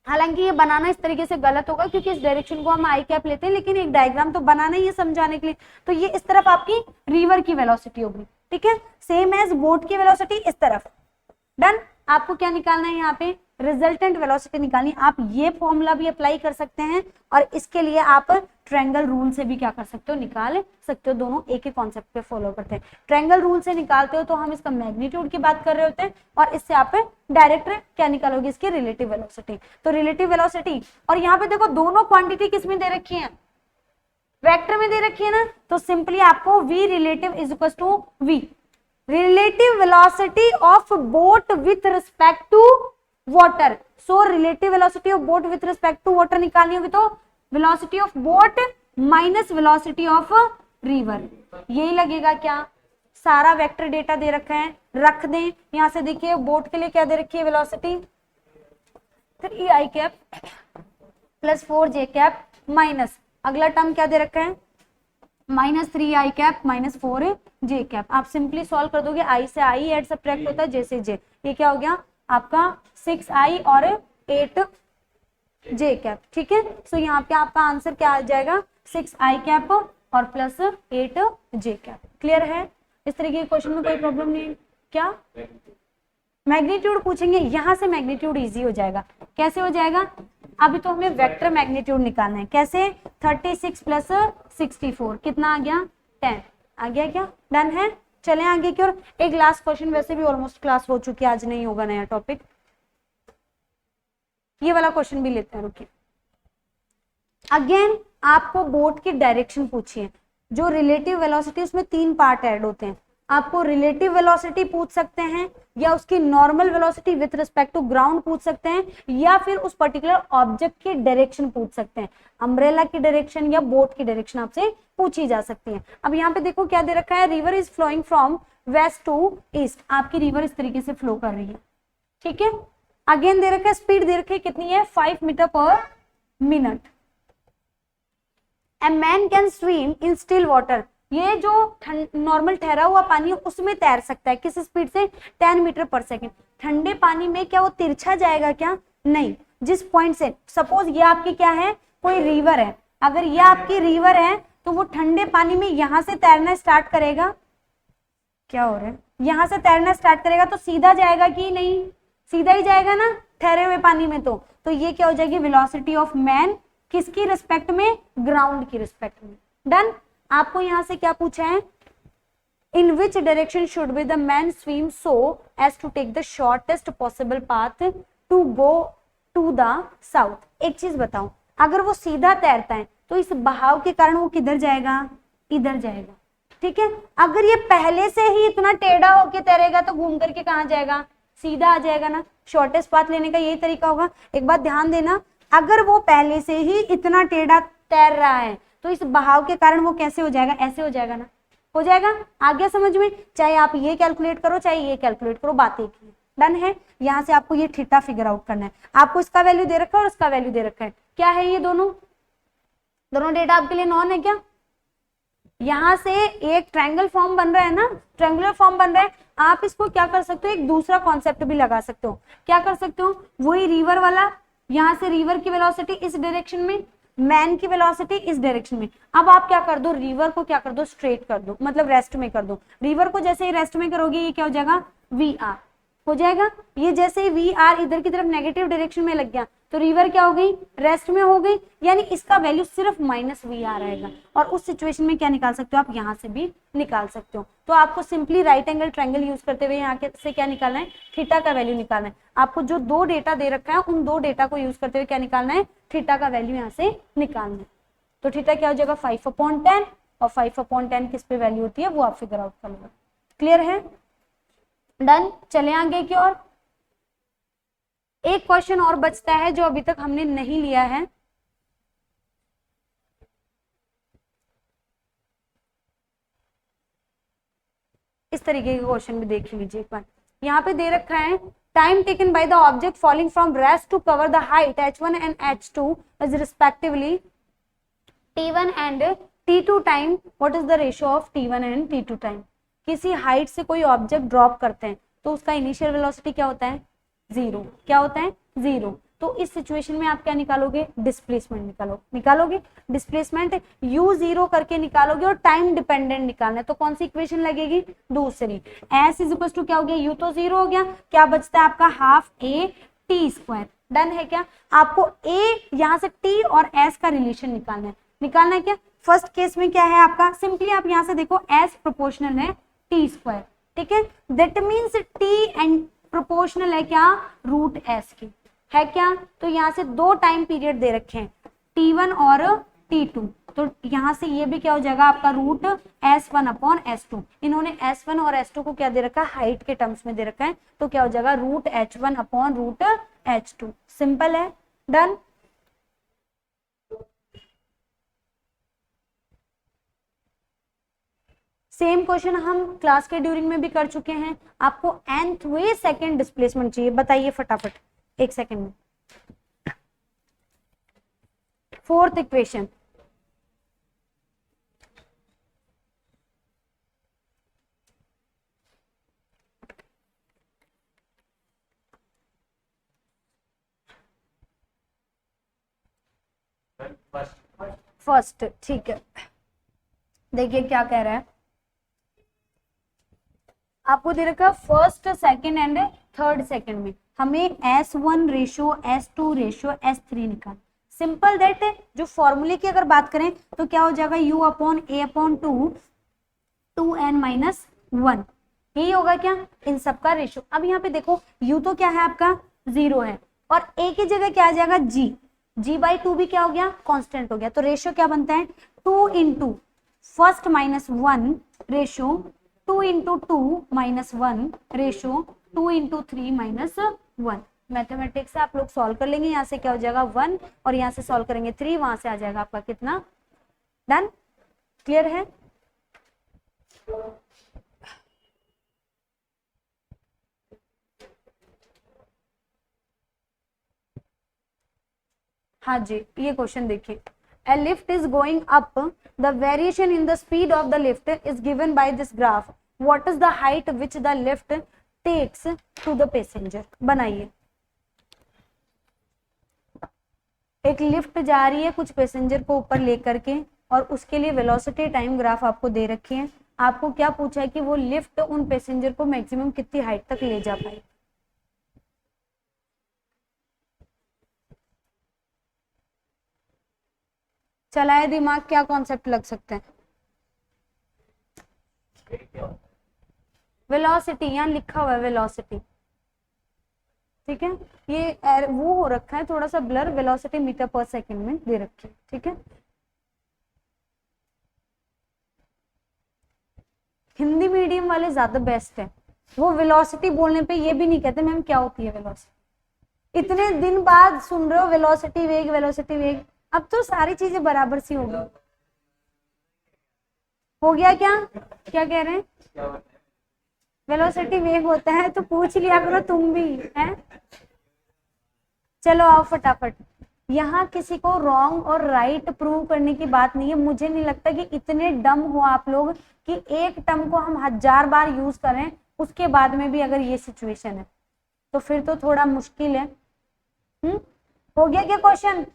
हालांकि ये बनाना इस तरीके से गलत होगा क्योंकि इस डायरेक्शन को हम आई कैप लेते हैं, लेकिन एक डायग्राम तो बनाना ही है समझाने के लिए। तो ये इस तरफ आपकी रिवर की वेलोसिटी होगी, ठीक है। सेम एज बोट की वेलोसिटी इस तरफ। डन। आपको क्या निकालना है यहाँ पे? रिजल्टेंट वेलोसिटी निकालनी। आप ये फॉर्मूला भी अप्लाई कर सकते हैं और इसके लिए आप ट्रायंगल रूल से भी क्या कर सकते हो, निकाल सकते हो। दोनों एक ही कॉन्सेप्ट पे फॉलो करते हैं। ट्रायंगल रूल से निकालते हो तो हम इसका मैग्नीट्यूड की बात कर रहे होते हैं और इससे आप डायरेक्ट क्या निकालोगे? इसकी रिलेटिव वेलोसिटी। तो रिलेटिव वेलोसिटी, और यहाँ पे देखो दोनों क्वांटिटी किसमें दे रखी है? वेक्टर में दे रखी है ना। तो सिंपली आपको v relative is equal to v relative velocity of boat with respect to water। so relative velocity of boat with respect to water निकालनी होगी तो velocity of boat minus velocity of river, यही लगेगा क्या? सारा vector data दे रखा है, रख दें। यहां से देखिए बोट के लिए क्या दे रखी है velocity 3i cap plus 4j cap minus अगला टर्म क्या दे रखा है -3i cap minus 4j cap. आप सिंपली सॉल्व कर दोगे, i से i एड सब्ट्रैक्ट होता है j से j। ये क्या हो गया आपका 6i और 8j कैप, ठीक है। सो यहाँ पे आपका आंसर क्या आ जाएगा 6i कैप और प्लस 8j कैप। क्लियर है? इस तरीके के क्वेश्चन में कोई प्रॉब्लम नहीं है क्या? मैग्नीट्यूड पूछेंगे, यहाँ से मैग्नीट्यूड इजी हो जाएगा। कैसे हो जाएगा? अभी तो हमें वेक्टर मैग्नीट्यूड निकालना है। कैसे? 36 प्लस 64 कितना आ गया 10 आ गया क्या? डन है। चलें आगे की ओर। एक लास्ट क्वेश्चन, वैसे भी ऑलमोस्ट क्लास हो चुकी है, आज नहीं होगा नया टॉपिक। ये वाला क्वेश्चन भी लेते हैं, रुकिए। अगेन आपको बोट की डायरेक्शन पूछी है। जो रिलेटिव वेलोसिटी उसमें 3 पार्ट ऐड होते हैं। आपको रिलेटिव वेलोसिटी पूछ सकते हैं या उसकी normal velocity with respect to ground पूछ सकते हैं या फिर उस पर्टिकुलर ऑब्जेक्ट की डायरेक्शन पूछ सकते हैं। अम्ब्रेला की डायरेक्शन या बोट की डायरेक्शन आपसे पूछी जा सकती है। अब यहाँ पे देखो क्या दे रखा है, river is flowing from west to east. आपकी रिवर इस तरीके से फ्लो कर रही है, ठीक है। अगेन दे रखा है स्पीड दे रखी है कितनी है 5 metre per minute. A man can swim in still water. ये जो नॉर्मल ठहरा हुआ पानी है उसमें तैर सकता है किस स्पीड से 10 मीटर पर सेकेंड। ठंडे पानी में क्या वो तिरछा जाएगा क्या? नहीं। जिस पॉइंट से सपोज ये आपकी क्या है कोई रिवर है, अगर ये आपकी रिवर है तो वो ठंडे पानी में यहां से तैरना स्टार्ट करेगा। क्या हो रहा है? यहां से तैरना स्टार्ट करेगा तो सीधा जाएगा कि नहीं? सीधा ही जाएगा ना ठहरे हुए पानी में। तो ये क्या हो जाएगी वेलोसिटी ऑफ मैन किसकी रिस्पेक्ट में? ग्राउंड की रिस्पेक्ट में। डन। आपको यहां से क्या पूछा है, in which direction should be the man swim so as to take the shortest possible path to go to the south. एक चीज बताओ, अगर वो सीधा तैरता है तो इस बहाव के कारण वो किधर जाएगा? इधर जाएगा, ठीक है। अगर ये पहले से ही इतना टेढ़ा होके तैरेगा तो घूम करके कहाँ जाएगा? सीधा आ जाएगा ना। शॉर्टेस्ट पाथ लेने का यही तरीका होगा। एक बात ध्यान देना, अगर वो पहले से ही इतना टेढ़ा तैर रहा है तो इस बहाव के कारण वो कैसे हो जाएगा? ऐसे हो जाएगा ना। हो जाएगा? आ गया समझ में? चाहे आप ये कैलकुलेट करो चाहे ये कैलकुलेट करो, बात एक ही। डन है। यहाँ से आपको ये थीटा फिगर आउट करना है। आपको इसका वैल्यू दे रखा है और इसका वैल्यू दे रखा है। क्या है ये दोनों डेटा आपके लिए नॉन है क्या? यहाँ से एक ट्रायंगल फॉर्म बन रहा है ना, ट्रायंगुलर फॉर्म बन रहा है। आप इसको क्या कर सकते हो, एक दूसरा कॉन्सेप्ट भी लगा सकते हो। क्या कर सकते हो? वही रिवर वाला, यहाँ से रिवर की वेलोसिटी इस डायरेक्शन में, मैन की वेलोसिटी इस डायरेक्शन में। अब आप क्या कर दो, रिवर को क्या कर दो, स्ट्रेट कर दो, मतलब रेस्ट में कर दो। रिवर को जैसे ही रेस्ट में करोगे ये क्या हो जाएगा, वी आर हो जाएगा। ये जैसे ही वी आर इधर की तरफ नेगेटिव डायरेक्शन में लग गया तो रिवर क्या हो गई, रेस्ट में हो गई, यानी इसका वैल्यू सिर्फ माइनस वी आर आएगा। और उस सिचुएशन में क्या निकाल सकते हो आप, यहाँ से भी निकाल सकते हो। तो आपको simply write angle triangle use करते हुए यहाँ से क्या निकालना है, थीटा का वैल्यू निकालना है। आपको जो दो डेटा दे रखा है उन दो डेटा को यूज करते हुए क्या निकालना है, थीटा का वैल्यू यहाँ से निकालना है। तो थीटा क्या हो जाएगा 5/10, और 5/10 किस पे वैल्यू होती है वो आप फिगर आउट कर लो। क्लियर है, डन। चले आगे की ओर। एक क्वेश्चन और बचता है जो अभी तक हमने नहीं लिया है। इस तरीके के क्वेश्चन भी देख लीजिए एक बार। यहाँ पे दे रखा है time taken by the object falling from rest to cover the height h1 and h2 is respectively t1 and t2 time. What is the ratio of t1 and t2 time. किसी हाइट से कोई ऑब्जेक्ट ड्रॉप करते हैं तो उसका initial velocity क्या होता है, जीरो। क्या होता है, जीरो। तो इस सिचुएशन में आप क्या निकालोगे, डिस्प्लेसमेंट निकालोगे। डिस्प्लेसमेंट u0 करके निकालोगे और टाइम डिपेंडेंट निकालना है तो कौन सी इक्वेशन लगेगी, दूसरी। s इज इक्वल टू क्या हो गया, u तो जीरो हो गया, क्या बचता है आपका half a t square. Done है क्या, आपको a यहाँ से t और s का रिलेशन निकालना है क्या। फर्स्ट केस में क्या है आपका, सिंपली आप यहाँ से देखो s प्रोपोर्शनल है t स्क्वायर, ठीक है। That means t and proportional है क्या, रूट s की, है क्या। तो यहाँ से दो टाइम पीरियड दे रखे हैं t1 और t2, तो यहाँ से ये भी क्या हो जाएगा आपका रूट s1/s2। इन्होंने s1 और s2 को क्या दे रखा है, हाइट के टर्म्स में दे रखा है, तो क्या हो जाएगा रूट h1/√h2। सिंपल है, डन। सेम क्वेश्चन हम क्लास के ड्यूरिंग में भी कर चुके हैं। आपको nth वे सेकेंड डिस्प्लेसमेंट चाहिए, बताइए फटाफट एक सेकेंड में। फोर्थ इक्वेशन, फर्स्ट, ठीक है। देखिए क्या कह रहा है, आपको दे रखा first second and third second में हमें S1 ratio S2 ratio S3 निकाल। सिंपल दैट, जो फॉर्मूले की अगर बात करें तो क्या हो जाएगा U/A/2 2n-1, यही होगा क्या, इन सबका रेशियो। अब यहाँ पे देखो U तो क्या है आपका, जीरो है, और A की जगह क्या आ जाएगा G/2 भी क्या हो गया, कांस्टेंट हो गया। तो रेशियो क्या बनता है 2 × फर्स्ट -1 रेशियो 2 × 2 -1 रेशियो 2 × 3 -1। मैथमेटिक्स से आप लोग सॉल्व कर लेंगे, यहाँ से क्या हो जाएगा 1 और यहाँ से सॉल्व करेंगे 3, वहां से आ जाएगा आपका कितना, डन। क्लियर है, हाँ जी। ये क्वेश्चन देखिए, a lift is going up, the variation in the speed of the lift is given by this graph, what is the height which the lift takes to the passenger। बनाइए, एक lift जा रही है कुछ passenger को ऊपर लेकर के और उसके लिए वेलोसिटी टाइम ग्राफ आपको दे रखी है। आपको क्या पूछा है कि वो लिफ्ट उन पैसेंजर को मैक्सिमम कितनी हाइट तक ले जा पाए। चलाए दिमाग, क्या कॉन्सेप्ट लग सकते हैं, वेलोसिटी, यहाँ लिखा हुआ है वेलोसिटी, ठीक है। ये वो हो रखा है थोड़ा सा ब्लर, वेलोसिटी मीटर पर सेकंड में दे रखी है, ठीक है। हिंदी मीडियम वाले ज्यादा बेस्ट है, वो वेलोसिटी बोलने पे ये भी नहीं कहते मैम क्या होती है वेलोसिटी। इतने दिन बाद सुन रहे हो वेलोसिटी वेग, वेलोसिटी वेग, अब तो सारी चीजें बराबर सी हो गई। हो गया क्या, क्या कह रहे हैं, वेलोसिटी वेग होता है तो पूछ लिया करो तुम भी, है। चलो आओ फटाफट, यहाँ किसी को रॉन्ग और राइट प्रूव करने की बात नहीं है। मुझे नहीं लगता कि इतने डम हो आप लोग कि एक टर्म को हम 1000 बार यूज करें उसके बाद में भी अगर ये सिचुएशन है तो फिर तो थोड़ा मुश्किल है। हो गया क्या क्वेश्चन,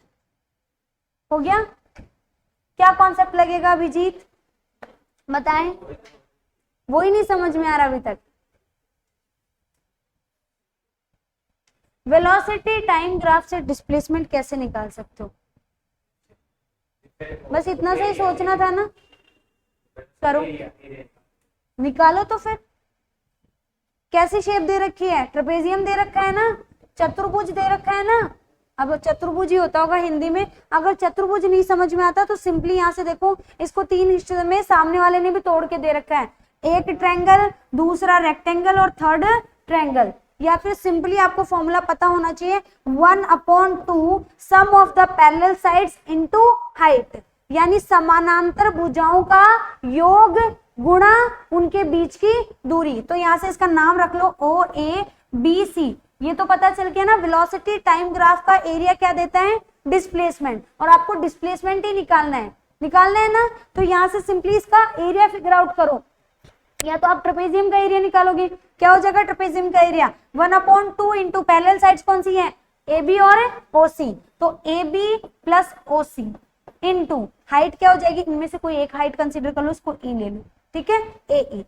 हो गया? क्या कॉन्सेप्ट लगेगा अभिजीत, बताएं? वही नहीं समझ में आ रहा अभी तक। वेलोसिटी टाइम ग्राफ से डिस्प्लेसमेंट कैसे निकाल सकते हो? बस इतना सा ही सोचना था ना, करो निकालो। तो फिर कैसी शेप दे रखी है? ट्रेपेजियम दे रखा है ना, चतुर्भुज दे रखा है ना। अब चतुर्भुज ही होता होगा हिंदी में। अगर चतुर्भुज नहीं समझ में आता तो सिंपली यहाँ से देखो, इसको 3 हिस्से में सामने वाले ने भी तोड़ के दे रखा है, एक ट्रायंगल, दूसरा रेक्टेंगल और थर्ड ट्रायंगल। या फिर सिंपली आपको फॉर्मूला पता होना चाहिए, 1/2 sum of the parallel sides into height, यानी समानांतर भुजाओं का योग गुणा उनके बीच की दूरी। तो यहां से इसका नाम रख लो OABC। ये तो पता चल गया ना, वेलोसिटी टाइम ग्राफ का एरिया क्या देता है? डिस्प्लेसमेंट। और आपको डिस्प्लेसमेंट ही निकालना है ना। तो यहां से सिंपली इसका एरिया फिगर आउट करो। या तो आप ट्रेपेजियम का एरिया निकालोगे, क्या हो जाएगा ट्रेपेजियम का एरिया? 1/2 इंटू पैरेलल साइड्स कौन सी है? AB और OC। तो AB plus OC into height क्या हो जाएगी? इनमें से कोई एक हाइट कंसिडर कर लो, इसको E ले लो, ठीक है, AE।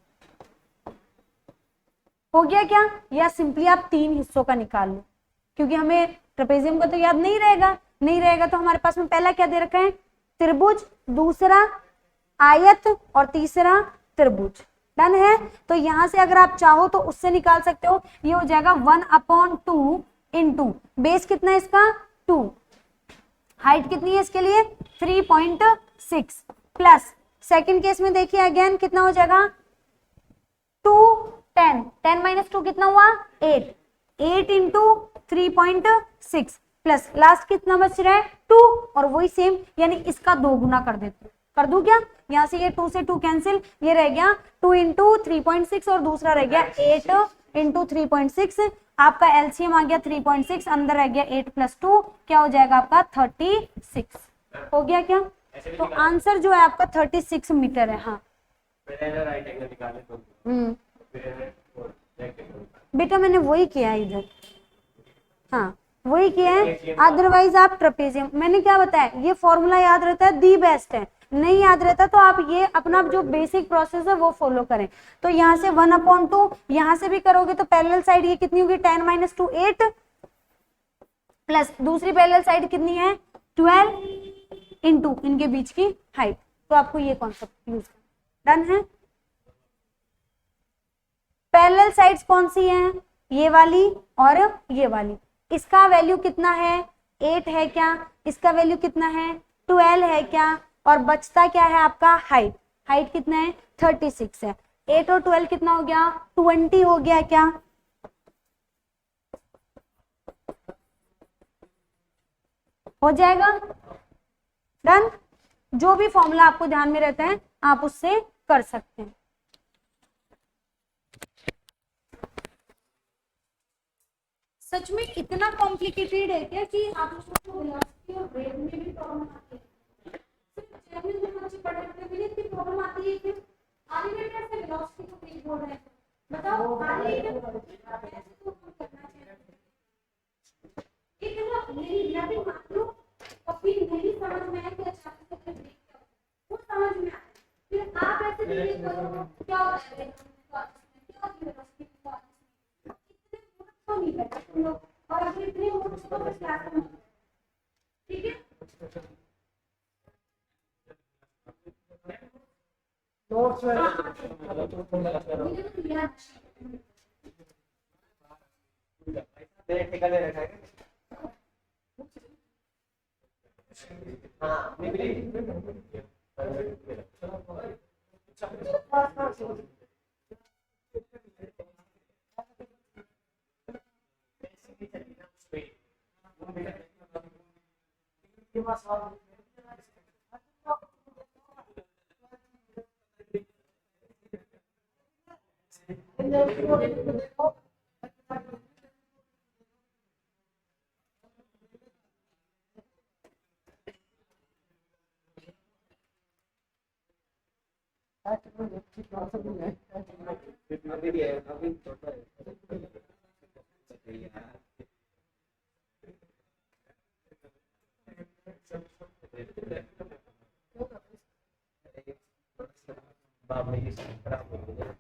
हो गया क्या? या सिंपली आप 3 हिस्सों का निकाल लो, क्योंकि हमें ट्रेपेजियम का तो याद नहीं रहेगा तो हमारे पास में पहला क्या दे रखा है? त्रिभुज, दूसरा आयत और तीसरा त्रिभुज। डन है? तो यहां से अगर आप चाहो तो उससे निकाल सकते हो। ये हो जाएगा 1/2 इंटू बेस कितना है इसका? 2, हाइट कितनी है इसके लिए? 3.6 प्लस सेकंड केस में देखिए अगेन कितना हो जाएगा? 2 10 10 माइनस 2 कितना हुआ? 8 इंटू 3.6 प्लस लास्ट कितना बच रहा है? 2। और वही सेम, यानी इसका 2 गुना कर देते, कर दूं क्या? यहां से ये 2 से 2 कैंसिल, ये रह गया 2 इंटू 3.6 और दूसरा रह गया 8 इंटू 3.6। आपका एलसीएम आ गया 3.6, अंदर रह गया 8 प्लस 2, क्या हो जाएगा आपका? 36। हो गया क्या? तो आंसर जो है आपका 36 मीटर है। हाँ बेटा मैंने वही किया है इधर, हाँ वही किया है। अदरवाइज आप ट्रेपेजियम, मैंने क्या बताया, ये फॉर्मूला याद रहता है दी बेस्ट है, नहीं याद रहता तो आप ये अपना जो बेसिक प्रोसेस है वो फॉलो करें। तो यहाँ से 1/2, यहाँ से भी करोगे तो पैरेलल साइड ये कितनी होगी? 10 माइनस 2 8 प्लस दूसरी पैरेलल साइड कितनी है? 12 इंटू इनके बीच की हाइट। तो आपको ये कॉन्सेप्ट यूज करना। डन है? पैरेलल साइड्स कौन सी हैं? ये वाली और ये वाली। इसका वैल्यू कितना है? 8 है क्या? इसका वैल्यू कितना है? 12 है क्या? और बचता क्या है आपका? हाइट। हाइट कितना है? 36 है। 8 और 12 कितना हो गया? 20 हो गया क्या? हो जाएगा। डन। जो भी फॉर्मूला आपको ध्यान में रहता है आप उससे कर सकते हैं। सच में इतना कॉम्प्लिकेटेड है क्या कि आप लोगों को वेलोसिटी और रेट में भी प्रॉब्लम आती है? सिर्फ जर्नल में बच्चे पढ़ रहे हैं, इतनी प्रॉब्लम आती है कि आगे में कैसे वेलोसिटी को प्रूव हो रहा है? बताओ आगे कैसे तो करना चाहिए? इतना नहीं या फिर मान लो कभी नहीं समझ में आया कि अचानक से ब्रेक क्या वो समझ में आया, फिर आप ऐसे नहीं करो क्या हो रहा है, क्या वेलोसिटी को तो नहीं करते तुम लोग, और अगर इतने नोट्स तो बस क्लास में, ठीक है? नोट्स में बाद में ये खराब हो गया